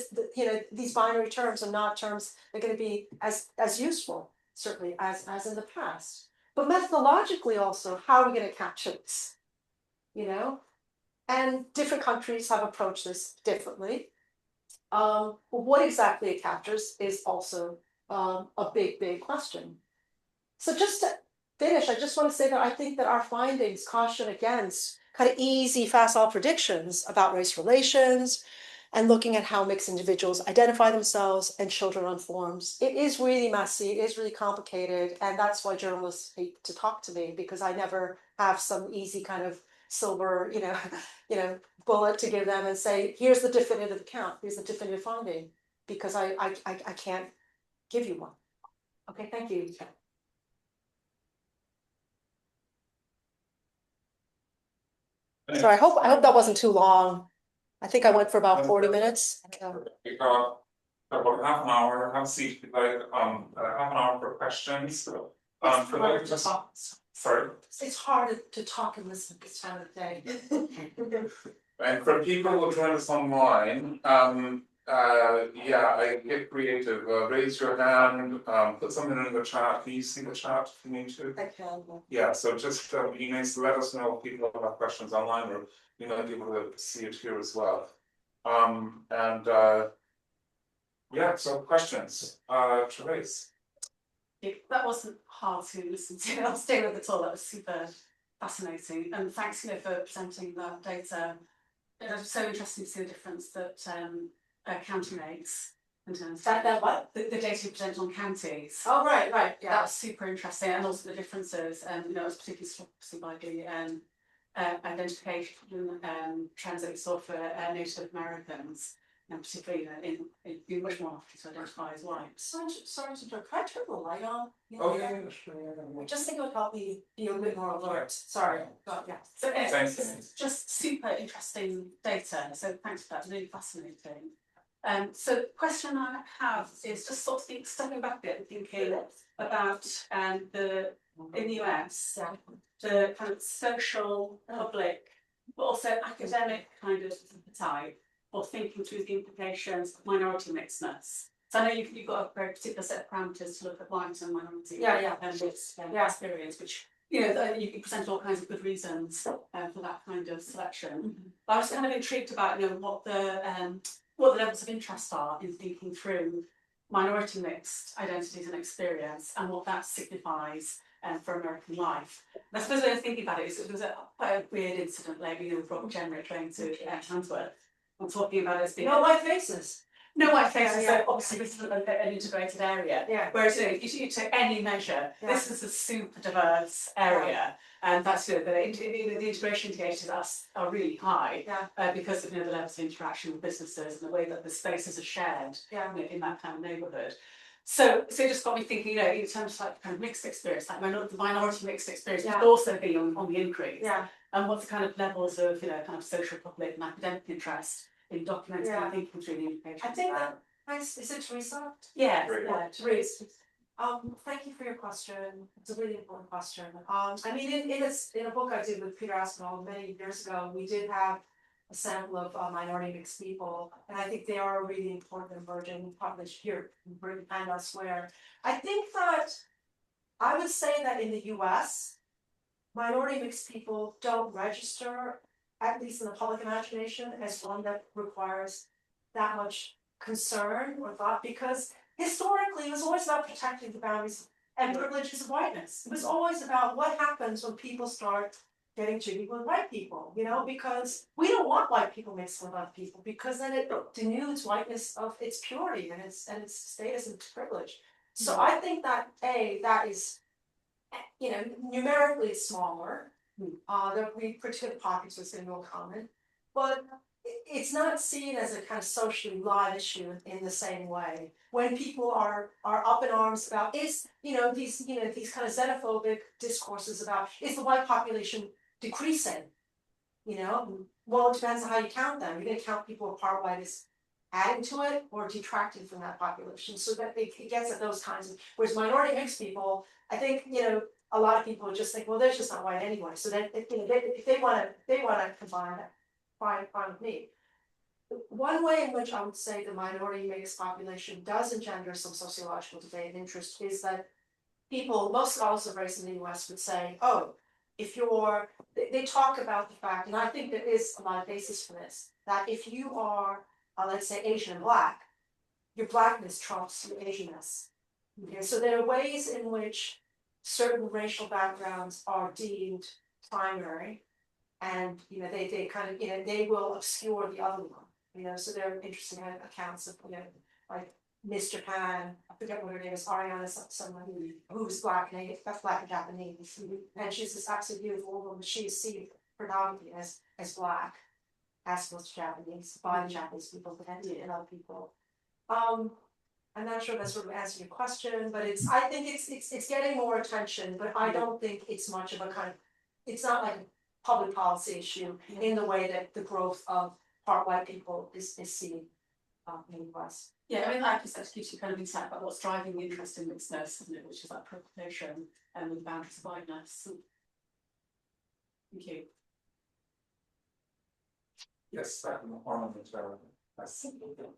these binary terms are not terms that are going to be as useful, certainly, as in the past. But methodologically also, how are we going to capture this? And different countries have approached this differently. But what exactly it captures is also a big, big question. So just to finish, I just want to say that I think that our findings caution against kind of easy, facile predictions about race relations and looking at how mixed individuals identify themselves and children on forms. It is really messy, it is really complicated, and that's why journalists hate to talk to me, because I never have some easy kind of silver, bullet to give them and say, here's the definitive account, here's the definitive finding, because I can't give you one. Okay, thank you. So I hope that wasn't too long. I think I went for about 40 minutes. We got about half an hour, have a seat, like half an hour for questions. Sorry. It's hard to talk and listen at this time of the day. And for people who join us online, I get creative. Raise your hand, put something in the chat. Can you see the chat if you need to? I can. Yeah, so just be nice to let us know if people have questions online, or we might be able to see it here as well. So questions. Therese. That wasn't hard to listen to. I'll stay with it all. That was super fascinating. And thanks, for presenting that data. It was so interesting to see the difference that county makes in terms of what? The data you present on counties. Oh, right, That yeah. was super interesting, and also the differences. I was particularly struck by the identification trends that we saw for Native Americans, and particularly in much more often to identify as white. Sorry to interrupt. Can I turn the light on? Oh yeah, sure. I just think it would help me be a bit more alert. Sorry. God, yeah. So Thanks. just super interesting data. So thanks for that. Really fascinating. So the question I have is just sort of stepping back a bit and thinking about in the US, the kind of social, public, but also academic kind of appetite for thinking through the implications of minority mixedness. So I know you've got a very particular set of parameters to look at white and minority and mixed experience, which you present all kinds of good reasons for that kind of selection. But I was kind of intrigued about what the levels of interest are in thinking through minority mixed identities and experience and what that signifies for American life. And I suppose when I was thinking about it, it was quite a weird incident lately with Robert Jenrick going to Handsworth and talking about it as being No white faces. no white faces, Yeah, so obviously this is an integrated area. Yeah. Whereas, you know, if you take any measure, Yeah. this is a super diverse area, and that's, you know, the integration indicators are really high. Yeah. Because of, you know, the levels of interaction with businesses and the way that the spaces are shared, Yeah. you know, in that kind of neighbourhood. So it just got me thinking, you know, in terms of like kind of mixed experience, like the minority mixed experience Yeah. would also be on the increase. Yeah. And what's the kind of levels of, you know, kind of social, public and academic interest in documenting Yeah. and thinking through the implications? I think that, nice, is it Teresa? Yeah. Great. Yeah. Teresa. Thank you for your question. It's a really important question. I mean, in a book I did with Peter Aspinall many years ago, we did have a sample of minority mixed people, and I think they are a really important emerging population here in Britain and elsewhere. I think that I would say that in the US, minority mixed people don't register, at least in the public imagination, as one that requires that much concern or thought, because historically it was always about protecting the boundaries and privileges of whiteness. It was always about what happens when people start getting jiggy with white people, you know, because we don't want white people mixed with other people, because then it denudes whiteness of its purity and its status and its privilege. So I think that that is, you know, numerically it's smaller. There we particular pockets with single common, but it's not seen as a kind of socially live issue in the same way. When people are up in arms about these kind of xenophobic discourses about is the white population decreasing? You know, well, it depends on how you count them. You're going to count people who are part white as adding to it or detracting from that population, so that it gets at those kinds of. Whereas minority mixed people, I think, you know, a lot of people just think, well, they're just not white anyway. So that if they want to combine that, fine with me. One way in which I would say the minority mixed population does engender some sociological debate and interest is that most scholars of race in the US would say, oh, if you're, they talk about the fact, and I think there is a lot of basis for this, that if you are, let's say, Asian and Black, your Blackness trumps your Asianness. Okay, so there are ways in which certain racial backgrounds are deemed primary, and you know they kind of, you know, they will obscure the other one. You know, so there are interesting accounts of, you know, like Miss Japan, I forget what her name is, Ariana, someone who's Black and Japanese, and she's this absolutely beautiful woman, but she is seen predominantly as Black, as most Japanese, by the Japanese people, and other people. I'm not sure that's sort of answering your question, but I think it's getting more attention, but I don't think it's much of a kind of, it's not like a public policy issue in the way that the growth of part white people is seen in the US. Yeah, I mean, like you said, to give you kind of insight about what's driving the interest in mixedness, isn't it? Which is that preoccupation with the boundaries of whiteness. Thank you. Yes, ornament.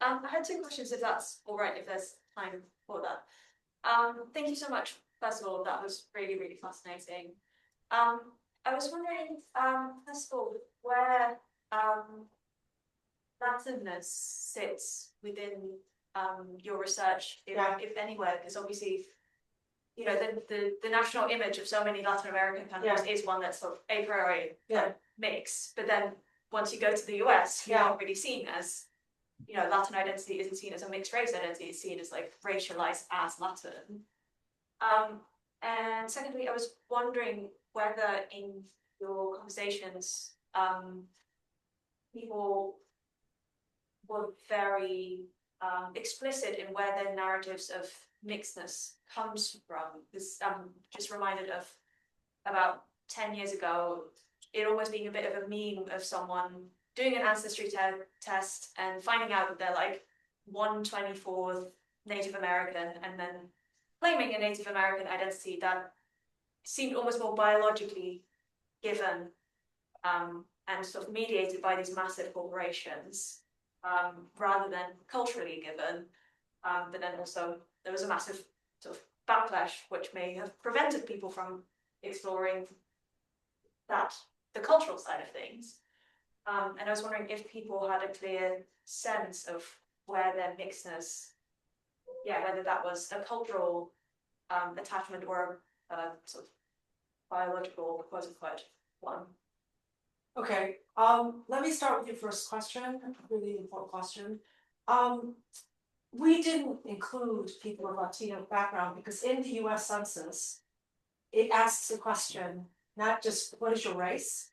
I had two questions, if that's all right, if there's time for that. Thank you so much, first of all, that was really, really fascinating. I was wondering, first of all, where Lattinness sits within your research, if anywhere, because obviously, you know, the national image of so many Latin American countries is one that's sort of a priori mixed, but then once you go to the US, you're not really seen as, you know, Latin identity isn't seen as a mixed race identity, it's seen as like racialized as Latin. And secondly, I was wondering whether in your conversations, people were very explicit in where their narratives of mixedness comes from. This just reminded of about 10 years ago, it almost being a bit of a meme of someone doing an ancestry test and finding out that they're like 1/24 Native American, and then claiming a Native American identity that seemed almost more biologically given and sort of mediated by these massive corporations rather than culturally given. But then also there was a massive sort of backlash which may have prevented people from exploring the cultural side of things. And I was wondering if people had a clear sense of where their mixedness, whether that was a cultural attachment or a sort of biological, quote unquote, one. Okay, let me start with your first question, a really important question. We didn't include people of Latino background because in the US Census, it asks a question, not just what is your race?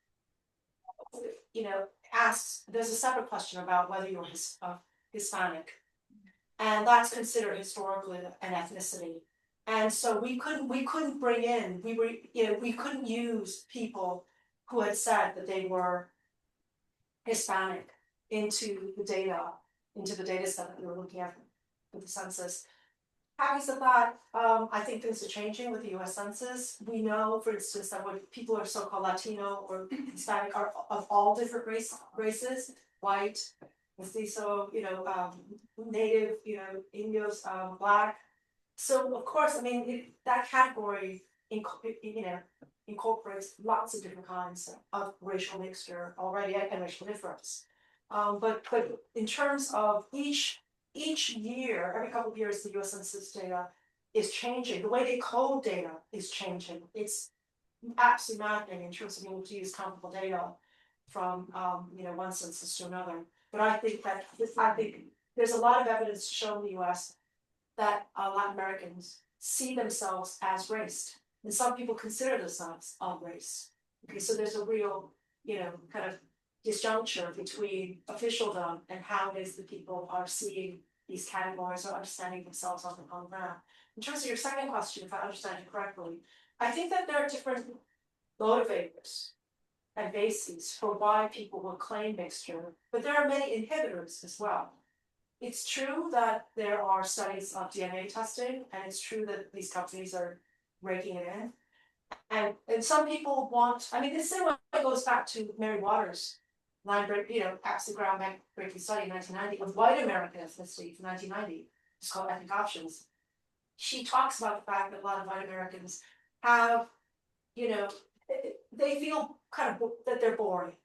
You know, asks, there's a separate question about whether you're Hispanic. And that's considered historically an ethnicity. And so we couldn't bring in, we couldn't use people who had said that they were Hispanic into the data set that we were looking at with the census. Having said that, I think things are changing with the US Census. We know, for instance, that when people are so-called Latino or Hispanic are of all different races, white, mestizo, native, Indios, black. So of course, I mean, that category, incorporates lots of different kinds of racial mixture already and racial difference. But in terms of each year, every couple of years, the US Census data is changing. The way they code data is changing. It's absolutely maddening in terms of being able to use comparable data from one census to another. But I think there's a lot of evidence to show in the US that Latin Americans see themselves as raced. And some people consider themselves of race. Okay, so there's a real, kind of disjuncture between officialdom and how it is that people are seeing these categories or understanding themselves on the ground. In terms of your second question, if I understand you correctly, I think that there are different motivators and bases for why people will claim mixture, but there are many inhibitors as well. It's true that there are studies of DNA testing, and it's true that these companies are raking it in. And some people want, I mean, this goes back to Mary Waters' absolute groundbreaking study in 1990 of white American ethnicity from 1990. It's called Ethnic Options. She talks about the fact that a lot of white Americans have, they feel kind of that they're boring.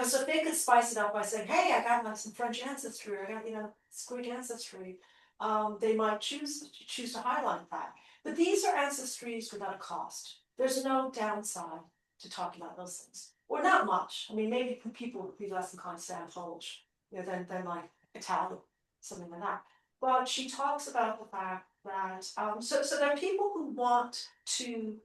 So if they could spice it up by saying, hey, I got some French ancestry, I got, Greek ancestry, they might choose to highlight that. But these are ancestries without a cost. There's no downside to talking about those things. Or not much. I mean, maybe people would be less inclined to say I'm Polish, than like Italian, something like that. But she talks about the fact that, so there are people who want to,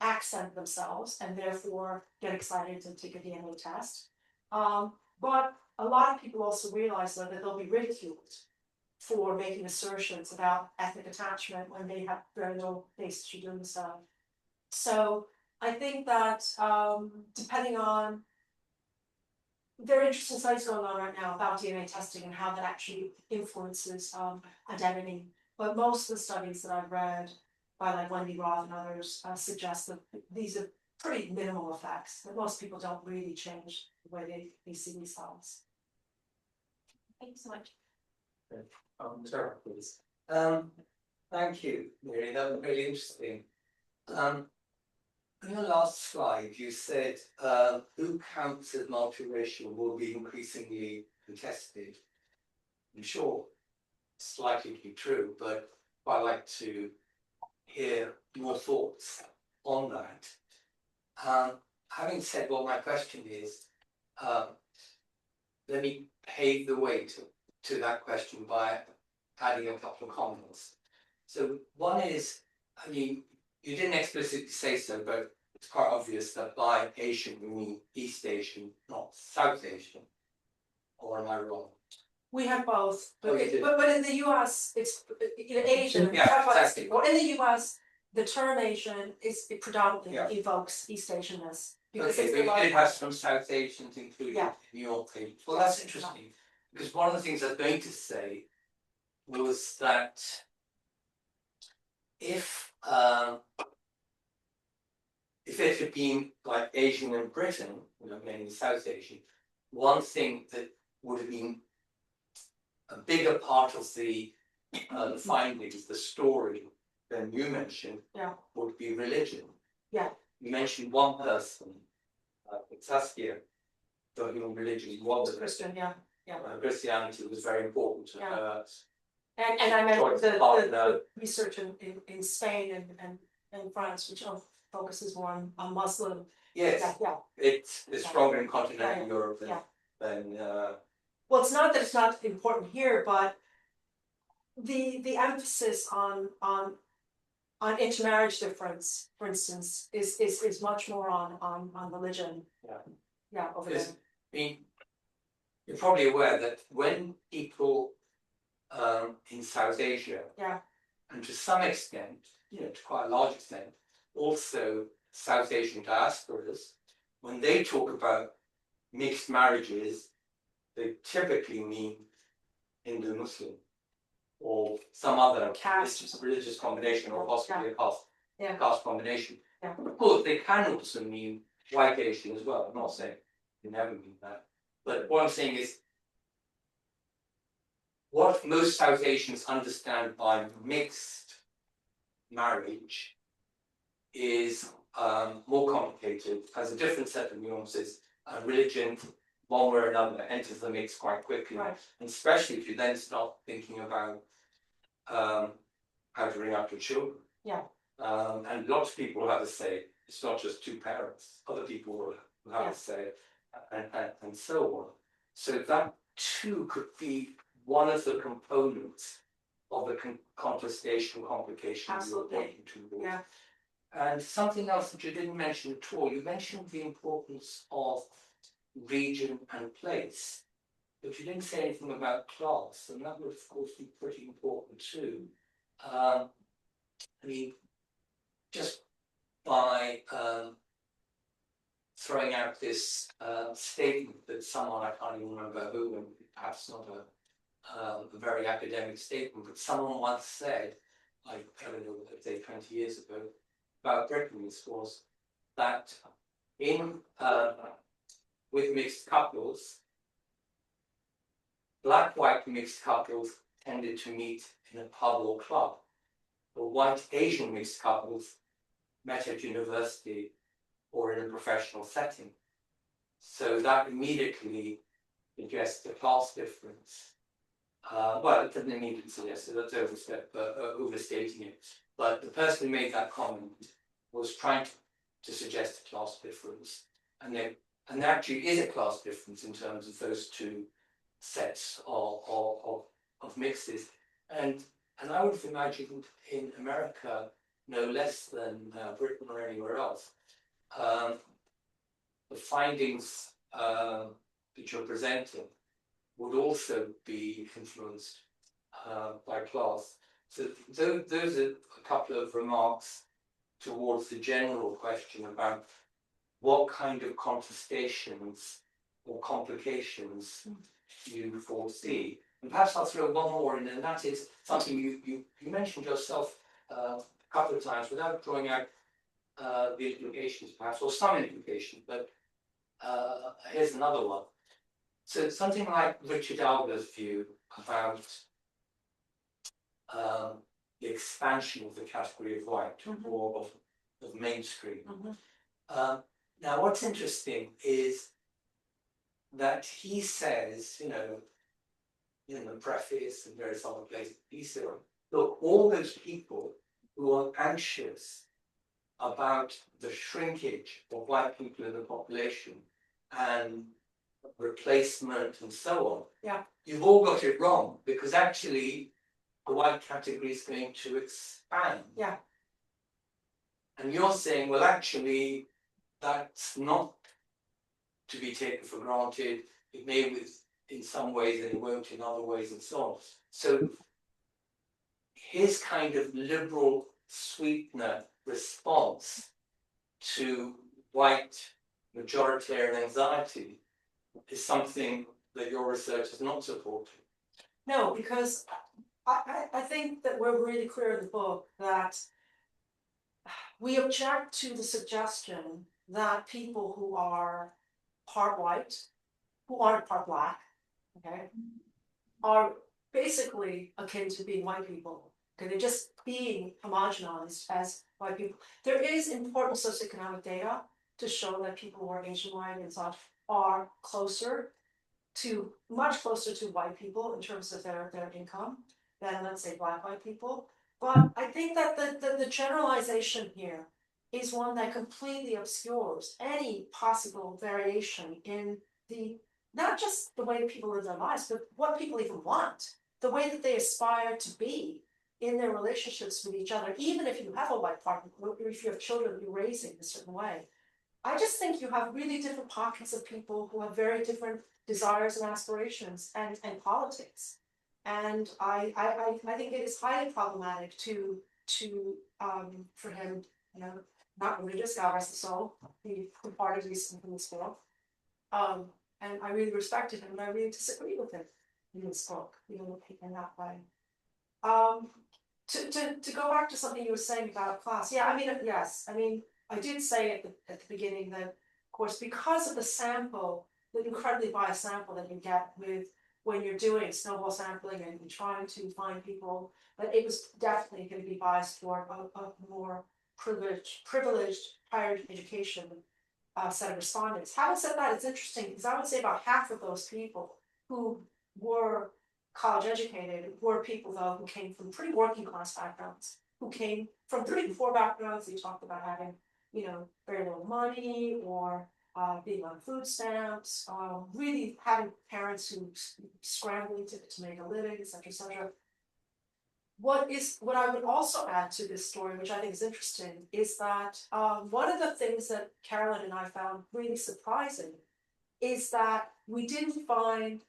accent themselves and therefore get excited to take a DNA test. But a lot of people also realize though that they'll be ridiculed for making assertions about ethnic attachment when they have very little basis to doing so. So I think that depending on, there are interesting studies going on right now about DNA testing and how that actually influences identity. But most of the studies that I've read by like Wendy Roth and others suggest that these are pretty minimal effects, that most people don't really change the way they see themselves. Thank you so much. Sarah, please. Thank you, Miri. That was really interesting. On your last slide, you said who counts as multiracial will be increasingly contested. I'm sure it's likely to be true, but I'd like to hear more thoughts on that. Having said what my question is, let me pave the way to that question by adding a couple of comments. So one is, I mean, you didn't explicitly say so, but it's quite obvious that by Asian we mean East Asian, not South Asian. Or am I wrong? We have both, but, Oh, you do. but in the US, it's Asian. Yeah, exactly. Or in the US, the term Asian it predominantly evokes East Asianness. Okay, but you did have some South Asians included Yeah. in your page. Well, that's interesting, because one of the things I was going to say was that if it had been like Asian in Britain, mainly South Asian, one thing that would have been a bigger part of the findings, the story, than you mentioned, would be religion. Yeah. You mentioned one person, Saskia, for whom religion was Christian, yeah. Christianity was very important to her. And I mentioned Choice of the partner. research in Spain and France, which focuses more on Muslim. Yes, Yeah. it's stronger in continental Europe Yeah. than well, it's not that it's not important here, but the emphasis on intermarriage difference, for instance, is much more on religion. Yeah. Yeah, over Because, there. I mean, you're probably aware that when people in South Asia, Yeah. and to some extent, you know, to quite a large extent, also South Asian diasporas, when they talk about mixed marriages, they typically mean Hindu-Muslim or some other Caste. religious combination, or possibly a caste, Yeah. caste combination. Yeah. Of course, they can also mean white Asian as well. I'm not saying they never mean that. But what I'm saying is, what most South Asians understand by mixed marriage is more complicated, has a different set of nuances, and religion, one way or another, enters the mix quite quickly. Right. And especially if you then start thinking about how to bring up your children. Yeah. And lots of people have a say. It's not just two parents. Other people will have a say, and so on. So that too could be one of the components of the contestation complication you're pointing towards. Yeah. And something else that you didn't mention at all, you mentioned the importance of region and place, but you didn't say anything about class, and that would of course be pretty important too. I mean, just by throwing out this statement that someone, I can't even remember who, and perhaps not a very academic statement, but someone once said, I don't know, let's say 20 years ago, about Britain, was that in with mixed couples, black-white mixed couples tended to meet in a pub or club, but white-Asian mixed couples met at university or in a professional setting. So that immediately suggests a class difference. Well, it doesn't immediately suggest it, that's overstating it. But the person who made that comment was trying to suggest a class difference. And there actually is a class difference in terms of those two sets of mixes. And I would have imagined in America, no less than Britain or anywhere else, the findings that you're presenting would also be influenced by class. So those are a couple of remarks towards the general question about what kind of contestations or complications you foresee. And perhaps I'll throw one more in, and that is something you mentioned yourself a couple of times without drawing out the implications perhaps, or some implication, but here's another one. So something like Richard Alber's view about the expansion of the category of white, or of mainstream. Now what's interesting is that he says, you know, in the preface and various other places, he said, look, all those people who are anxious about the shrinkage of white people in the population and replacement and so on, yeah, you've all got it wrong, because actually the white category is going to expand. Yeah. And you're saying, well, actually, that's not to be taken for granted. It may in some ways, and it won't in other ways, and so on. So his kind of liberal sweetener response to white majoritarian anxiety is something that your research is not supporting. No, because I think that we're really clear in the book that we object to the suggestion that people who are part white, who aren't part black, okay, are basically akin to being white people. Okay, they're just being homogenized as white people. There is important socioeconomic data to show that people who are Asian white and such are much closer to white people in terms of their income than, let's say, black white people. But I think that the generalization here is one that completely obscures any possible variation in the not just the way people live their lives, but what people even want, the way that they aspire to be in their relationships with each other, even if you have a white partner, or if you have children you're raising a certain way. I just think you have really different pockets of people who have very different desires and aspirations and politics. And I think it is highly problematic for him, not religious, God rest his soul, he departed recently from this world. And I really respected him, and I really disagree with him in this book, in that way. To go back to something you were saying about class, yeah, yes, I did say at the beginning that, of course, because of the sample, the incredibly biased sample that you get with when you're doing snowball sampling and trying to find people, but it was definitely going to be biased toward a more privileged higher education set of respondents. Having said that, it's interesting because I would say about half of those people who were college educated were people though who came from pretty working class backgrounds, who came from pretty poor backgrounds. They talked about having, very little money or being on food stamps, really having parents who scrambling to make a living, etc., etc. What I would also add to this story, which I think is interesting, is that one of the things that Carolyn and I found really surprising is that we didn't find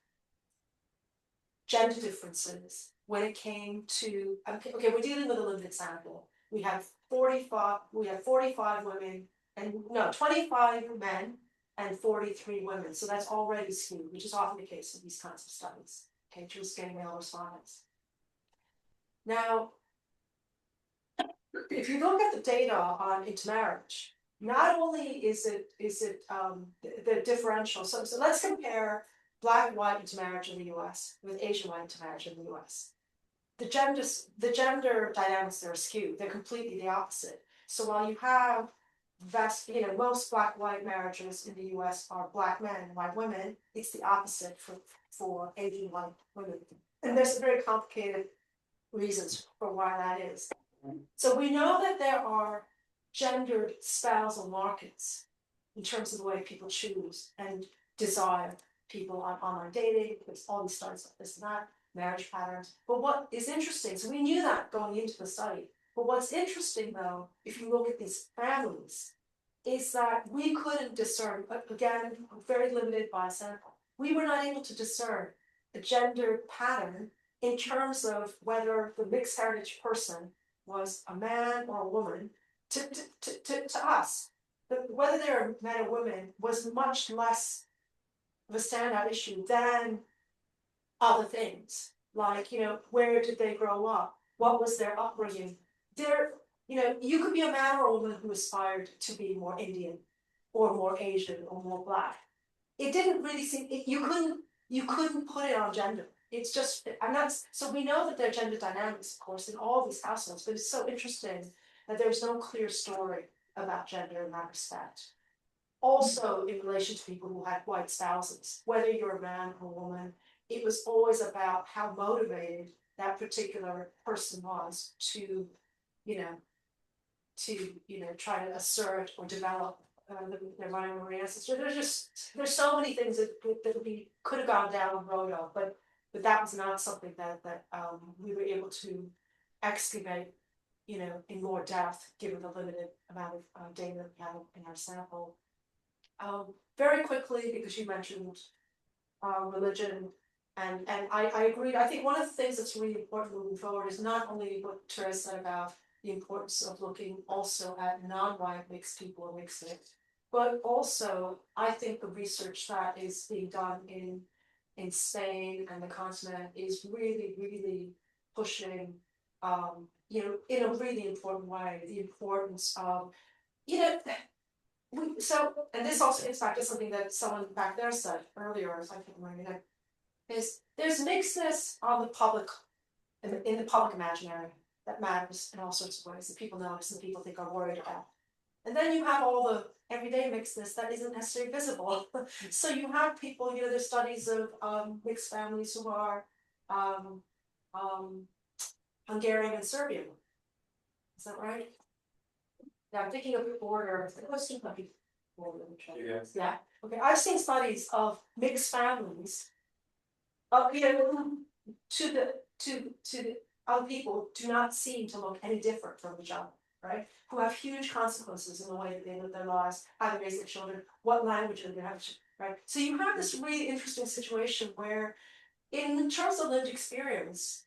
gender differences when it came to, okay, we're dealing with a limited sample. We have 45 women, and no, 25 men and 43 women. So that's already skewed, which is often the case in these kinds of studies. Okay, just getting male respondents. Now, if you look at the data on intermarriage, not only is it the differential. So let's compare Black-white intermarriage in the U.S. with Asian-white intermarriage in the U.S. The gender dynamics there are skewed. They're completely the opposite. So while you have most Black-white marriages in the U.S. are Black men and white women, it's the opposite for Asian-white women. And there's very complicated reasons for why that is. So we know that there are gendered spousal markets in terms of the way people choose and desire people on online dating. There's all these studies like this and that, marriage patterns. But what is interesting, so we knew that going into the study, but what's interesting though, if you look at these families, is that we couldn't discern, again, very limited by sample, we were not able to discern a gender pattern in terms of whether the mixed heritage person was a man or a woman to us. But whether they're men or women was much less of a standout issue than other things. Like, where did they grow up? What was their upbringing? You could be a man or a woman who aspired to be more Indian or more Asian or more Black. It didn't really seem, you couldn't put it on gender. It's just, so we know that there are gender dynamics, of course, in all these households, but it's so interesting that there's no clear story about gender in that respect. Also, in relation to people who had white spouses, whether you're a man or a woman, it was always about how motivated that particular person was to try to assert or develop their minority ancestry. There's so many things that we could have gone down the road of, but that was not something that we were able to excavate, in more depth, given the limited amount of data that we have in our sample. Very quickly, because you mentioned religion, and I agreed. I think one of the things that's really important moving forward is not only what Therese said about the importance of looking also at non-white mixed people or mixed, but also I think the research that is being done in Spain and the continent is really, really pushing, in a really important way, the importance of, and this also gets back to something that someone back there said earlier, as I can't remember, is there's mixedness on the public, in the public imaginary that matters in all sorts of ways that people notice and people think are worried about. And then you have all the everyday mixedness that isn't necessarily visible. So you have people, there's studies of mixed families who are Hungarian and Serbian. Is that right? Yeah, I'm thinking of the border. Yes. Yeah, okay, I've seen studies of mixed families. You know, to the other people do not seem to look any different from each other, right? Who have huge consequences in the way that they live their lives, how they raise their children, what language they have, right? So you have this really interesting situation where, in terms of lived experience,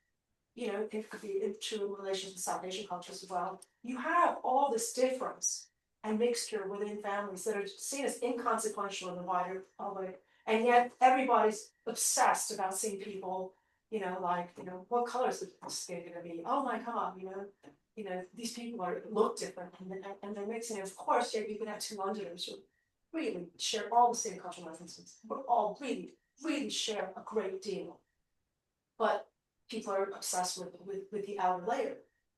you know, it could be true in relation to South Asian cultures as well. You have all this difference and mixture within families that are seen as inconsequential in the wider public, and yet everybody's obsessed about seeing people, you know, like, you know, what color is the skin gonna be? Oh my God, you know, these people are look different, and they're mixing. And of course, yeah, you can have two Londoners who really share all the same cultural references, but all really share a great deal. But people are obsessed with the outer layer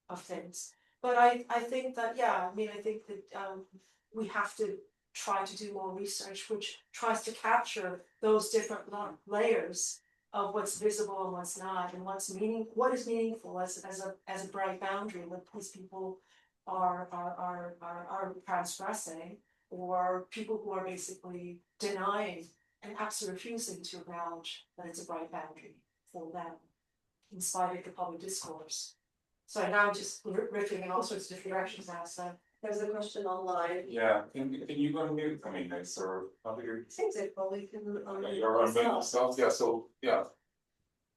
of things. But I think that, yeah, I mean, I think that we have to try to do more research which tries to capture those different layers of what's visible and what's not, and what is meaningful as a bright boundary, what these people are transgressing, or people who are basically denying and absolutely refusing to acknowledge that it's a bright boundary for them, in spite of the public discourse. So now I'm just riffing in all sorts of different directions now, so. There's a question online. Yeah, can you go on mute? I mean, it's sort of, how do you? Seems they probably can unmute You're on mute themselves. yourself, yeah, so, yeah.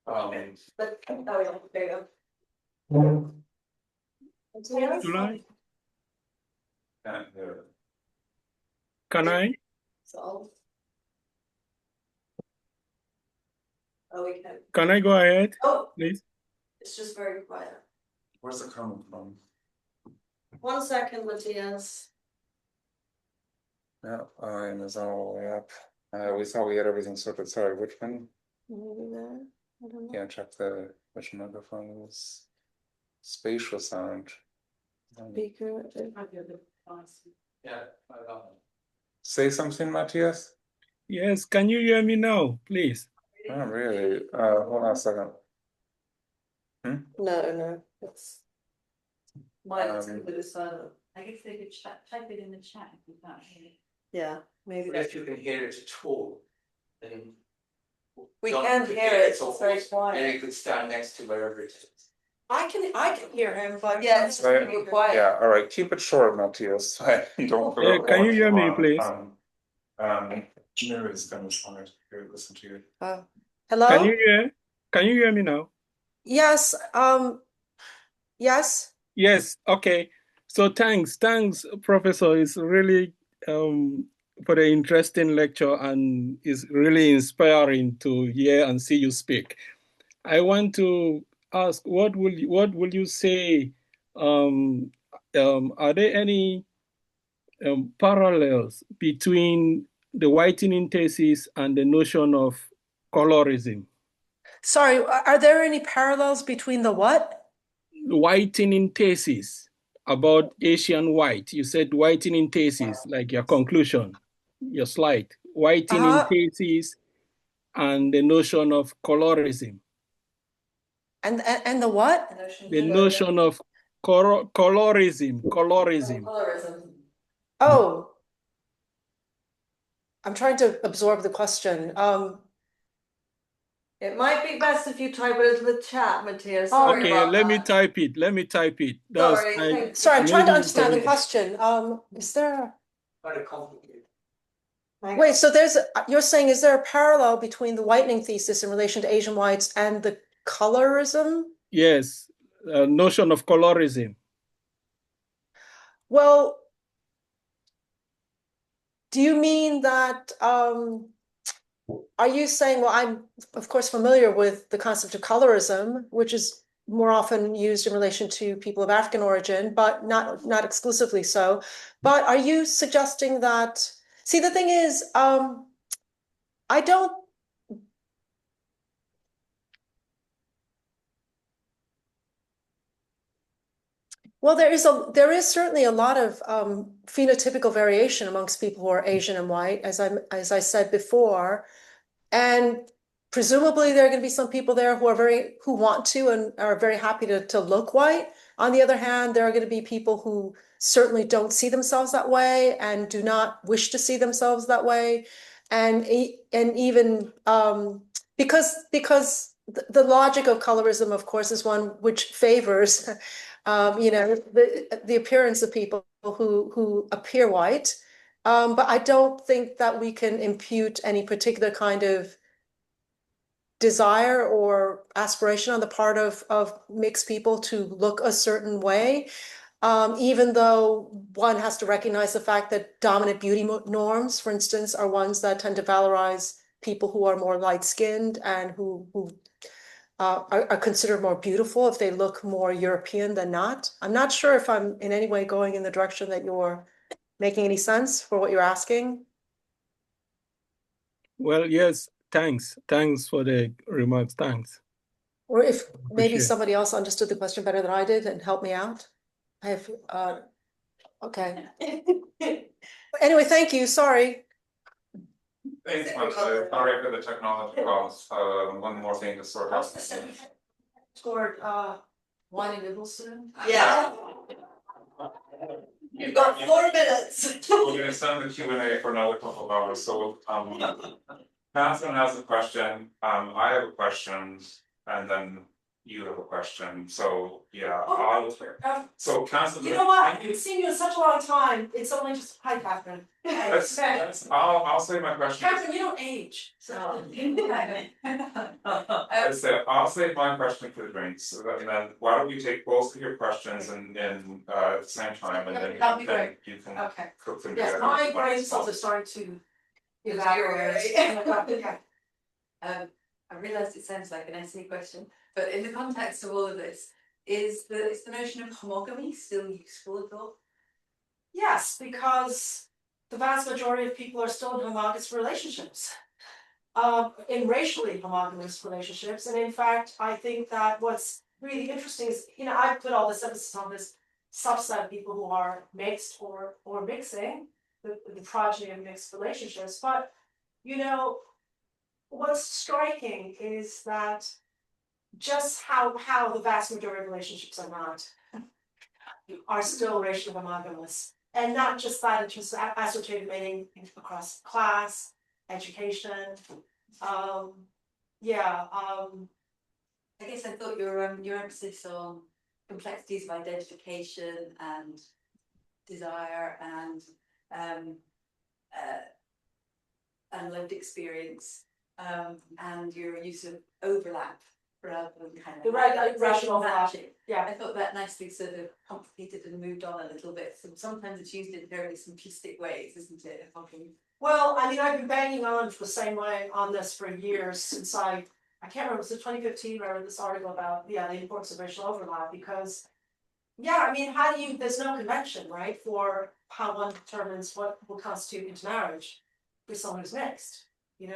But, oh yeah, there you go. Yes. July? And, Can I? So. Oh, we can. Can I go ahead, Oh, please? it's just very quiet. where's it coming from? 1 second, Matthias. Yeah, and it's all the way up. We thought we had everything sorted. Sorry, which one? Maybe there. I don't know. Yeah, check the which microphone is spatial sound. Speaker. Yeah. Say something, Matthias. Yes, can you hear me now, please? Not really. Hold on a second. No, it's. Mine is completely silent. I guess they could type it in the chat if you can't hear it. Yeah, maybe But that's. if you can hear it at all, then. We don't can forget hear it, it's all- it's very quiet. Then you could stand next to wherever it is. I can hear him, but. Yeah, it's Right. really quiet. Yeah, all right. Keep it short, Matthias. Don't go Can you on hear me, too please? long. Miri is gonna start to listen to you. Hello? Can you hear me now? Yes, yes. Yes, okay. So thanks, Professor. It's really for the interesting lecture, and it's really inspiring to hear and see you speak. I want to ask, what will you say? Are there any parallels between the whitening thesis and the notion of colorism? Sorry, are there any parallels between the what? The whitening thesis about Asian white. You said whitening thesis, like your conclusion, your slide. Whitening thesis and the notion of colorism. And the what? The notion of colorism. Oh. I'm trying to absorb the question. It might be best if you type it into the chat, Matthias. Sorry Okay, about let me that. type it. Sorry, I'm trying to understand the question. Is there Quite complicated. Wait, so you're saying, is there a parallel between the whitening thesis in relation to Asian whites and the colorism? Yes, notion of colorism. Well, do you mean that, are you saying, well, I'm of course familiar with the concept of colorism, which is more often used in relation to people of African origin, but not exclusively so. But are you suggesting that, see, the thing is, I don't, well, there is certainly a lot of phenotypical variation amongst people who are Asian and white, as I said before. And presumably there are going to be some people there who want to and are very happy to look white. On the other hand, there are going to be people who certainly don't see themselves that way and do not wish to see themselves that way. And even because the logic of colorism, of course, is one which favors the appearance of people who appear white. But I don't think that we can impute any particular kind of desire or aspiration on the part of mixed people to look a certain way, even though one has to recognize the fact that dominant beauty norms, for instance, are ones that tend to valorize people who are more light-skinned and who are considered more beautiful if they look more European than not. I'm not sure if I'm in any way going in the direction that you're making any sense for what you're asking. Well, yes, thanks. Thanks for the remarks. Thanks. Or if maybe somebody else understood the question better than I did and helped me out. I have, okay. Anyway, thank you, sorry. Thanks much, sorry for the technology problems. One more thing to sort out. Toward wine and nibbles soon? Yeah. You've got 4 minutes. We're gonna send the Q&A for another couple of hours, so Catherine has a question, I have a question, and then you have a question, so yeah, so Catherine. You know what, I haven't seen you in such a long time, it's only just, hi Catherine. I'll say my question. Catherine, you don't age, so. I'll save my question for the drinks, and then why don't we take both of your questions in at the same time, and then you can cook them together. Yes, my brain cells are starting to evaporate. I realise it sounds like an essay question, but in the context of all of this, is the notion of homogamy still useful at all? Yes, because the vast majority of people are still in homologous relationships, in racially homologous relationships. And in fact, I think that what's really interesting is, I put all this emphasis on this subset of people who are mixed or mixing, the progeny of mixed relationships. But, what's striking is that just how the vast majority of relationships are still racially homogamous. And not just that, it's just assortated mating across class, education. I guess I thought your emphasis on complexities of identification and desire and lived experience, and your use of overlap rather than kind of the rational overlap. Yeah, I thought that nicely sort of complicated and moved on a little bit. So sometimes it's used in very simplistic ways, isn't it? Well, I've been banging on the same way on this for years since I can't remember, was it 2015 where I read this article about the importance of racial overlap, because there's no convention, right, for how one determines what will constitute intermarriage for someone who's mixed.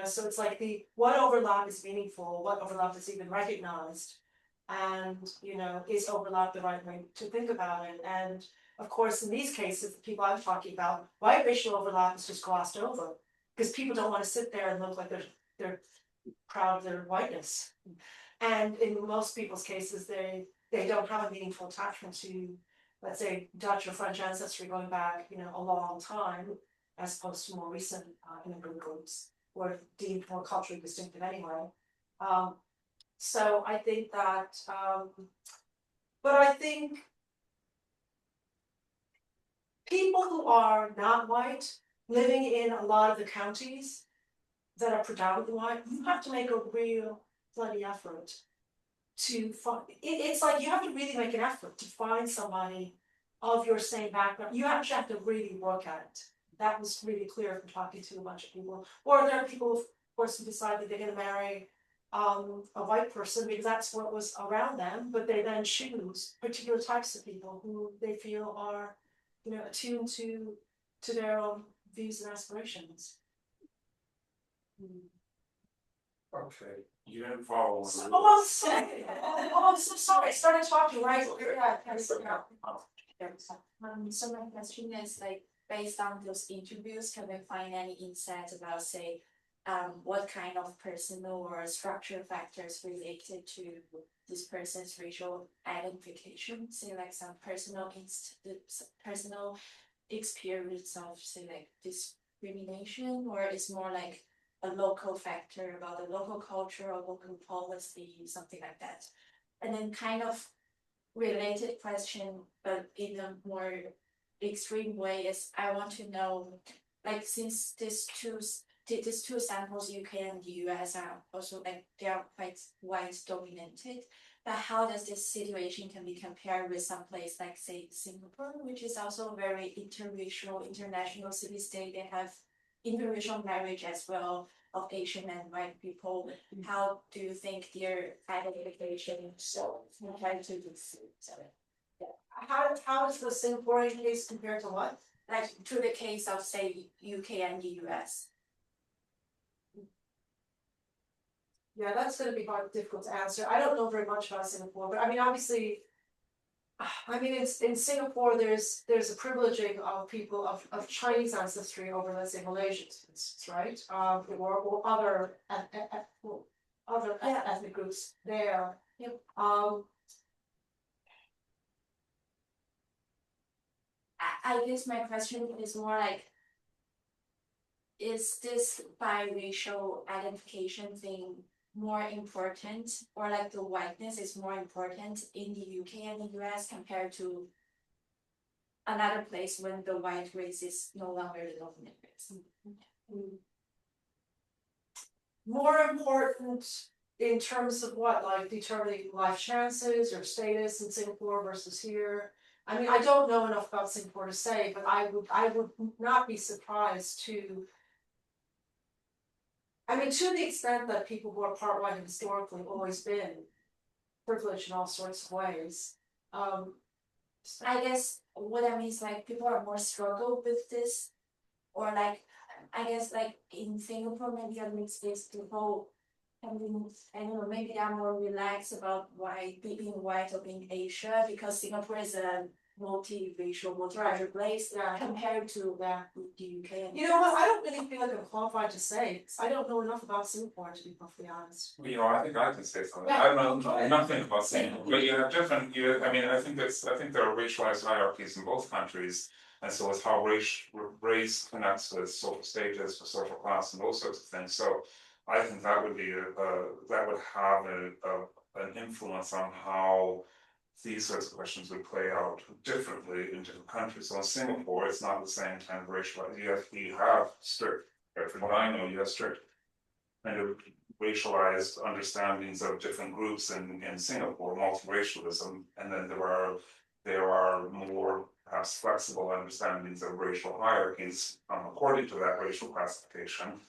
So it's like what overlap is meaningful, what overlap is even recognized, and is overlap the right way to think about it? And of course, in these cases, the people I'm talking about, white racial overlap is just glossed over because people don't want to sit there and look like they're proud of their whiteness. And in most people's cases, they don't have a meaningful attachment to, let's say, Dutch or French ancestry going back, a long time, as opposed to more recent immigrant groups who are deemed more culturally distinctive anyway. So I think that, but I think people who are not white, living in a lot of the counties that are predominantly white, you have to make a real bloody effort to find, it's like you have to really make an effort to find somebody of your same background. You actually have to really work at it. That was really clear from talking to a bunch of people. Or there are people, of course, who decide that they're going to marry a white person because that's what was around them, but they then choose particular types of people who they feel are, attuned to their own views and aspirations. Okay, you didn't follow one. I'm so sorry. I started talking right. So my question is, based on those interviews, can we find any insights about, say, what kind of personal or structural factors related to this person's racial identification, say like some personal experience of say like discrimination, or it's more like a local factor about the local culture or local policy, something like that. And then kind of related question, but in a more extreme way, is I want to know, like, since these two samples, UK and the US, are also like they are quite white dominated, but how does this situation can be compared with some place like say Singapore, which is also a very interracial, international city-state? They have interracial marriage as well of Asian and white people. How do you think their identification compared to this? How does the Singaporean case compare to what? Like to the case of say UK and the US. Yeah, that's going to be difficult to answer. I don't know very much about Singapore, but I mean, obviously, I mean, in Singapore, there's a privileging of people of Chinese ancestry over, let's say, Malaysians, for instance, right? Or other ethnic groups there. Yep. I guess my question is more like, is this biracial identification thing more important, or like the whiteness is more important in the UK and the US compared to another place when the white race is no longer the dominant race? More important in terms of what, like determining life chances or status in Singapore versus here. I mean, I don't know enough about Singapore to say, but I would not be surprised to. I mean, to the extent that people who are part white have historically always been privileged in all sorts of ways. I guess what I mean is like people are more struggle with this, or like I guess like in Singapore maybe a mixed race people, I mean, I don't know, maybe they're more relaxed about being white or being Asia, because Singapore is a multiracial place compared to the UK. You know what? I don't really feel like I'm qualified to say, because I don't know enough about Singapore, to be perfectly honest. You know, I think I can say something. Yeah. I don't know nothing about Singapore, but you have different. I mean, I think there are racialized hierarchies in both countries, and so it's how race connects with social status, with social class, and those sorts of things. So, I think that would be that would have an influence on how these sorts of questions would play out differently in different countries. So in Singapore, it's not the same kind of racial. You have strict, from what I know, you have strict kind of racialized understandings of different groups in Singapore, multiracialism, and then there are more perhaps flexible understandings of racial hierarchies according to that racial classification.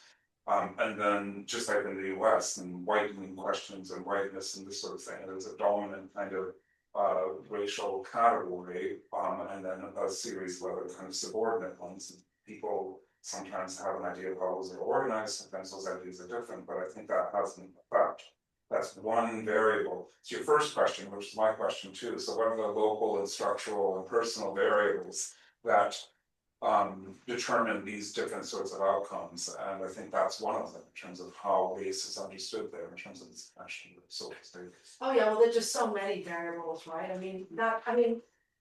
And then just like in the US, and whitening questions and whiteness and this sort of thing, there's a dominant kind of racial category, and then a series of other kind of subordinate ones. And people sometimes have an idea of how those are organized, sometimes those ideas are different, but I think that has an effect. That's one variable. It's your first question, which is my question too. So what are the local and structural and personal variables that determine these different sorts of outcomes? And I think that's one of them in terms of how race is understood there, in terms of this question of social status. Oh yeah, well, there's just so many variables, right? I mean,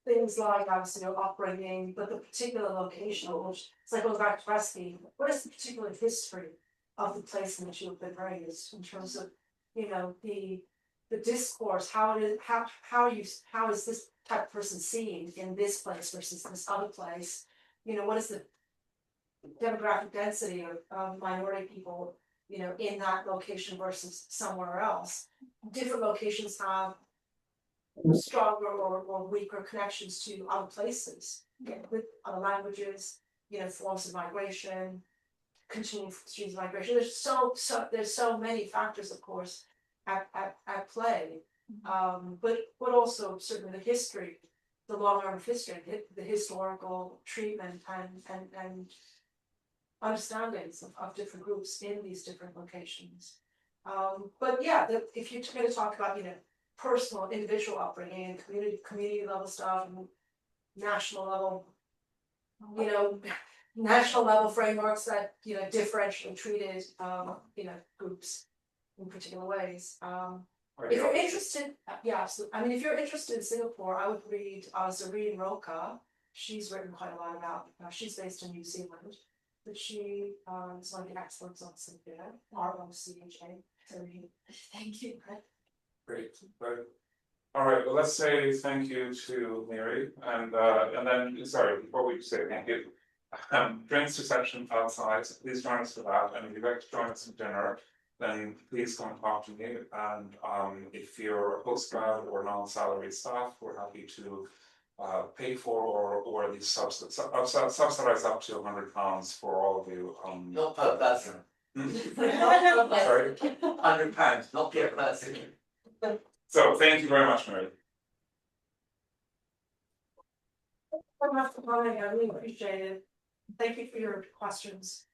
things like obviously your upbringing, but the particular location, which it's like goes back to recipe. What is the particular history of the place in which you've been raised, in terms of, you know, the discourse? How is this type of person seen in this place versus this other place? You know, what is the demographic density of minority people, you know, in that location versus somewhere else? Different locations have stronger or weaker connections to other places, with other languages, you know, forms of migration, continuing streams of migration. There's so many factors, of course, at play. But also certainly the history, the long arm of history, the historical treatment and understandings of different groups in these different locations. But yeah, if you're going to talk about, you know, personal, individual upbringing and community level stuff and national level, you know, national level frameworks that, you know, differentially treated, you know, groups in particular ways. If you're interested, yeah, absolutely. I mean, if you're interested in Singapore, I would read Zareen Roka. She's written quite a lot about, she's based in New Zealand, but she is one of the experts on Singapore, ROCHA. Thank you. Great. All right, well, let's say thank you to Miri, and then, sorry, before we say thank you, drinks reception outside, so please join us for that, and if you'd like to join us for dinner, then please come and talk to me, and if you're a postgrad or non-salary staff, we're happy to pay for or at least subsidize up to £100 for all of you. Not per person. Sorry. £100, not per person. So thank you very much, Mary. I really appreciate it. Thank you for your questions.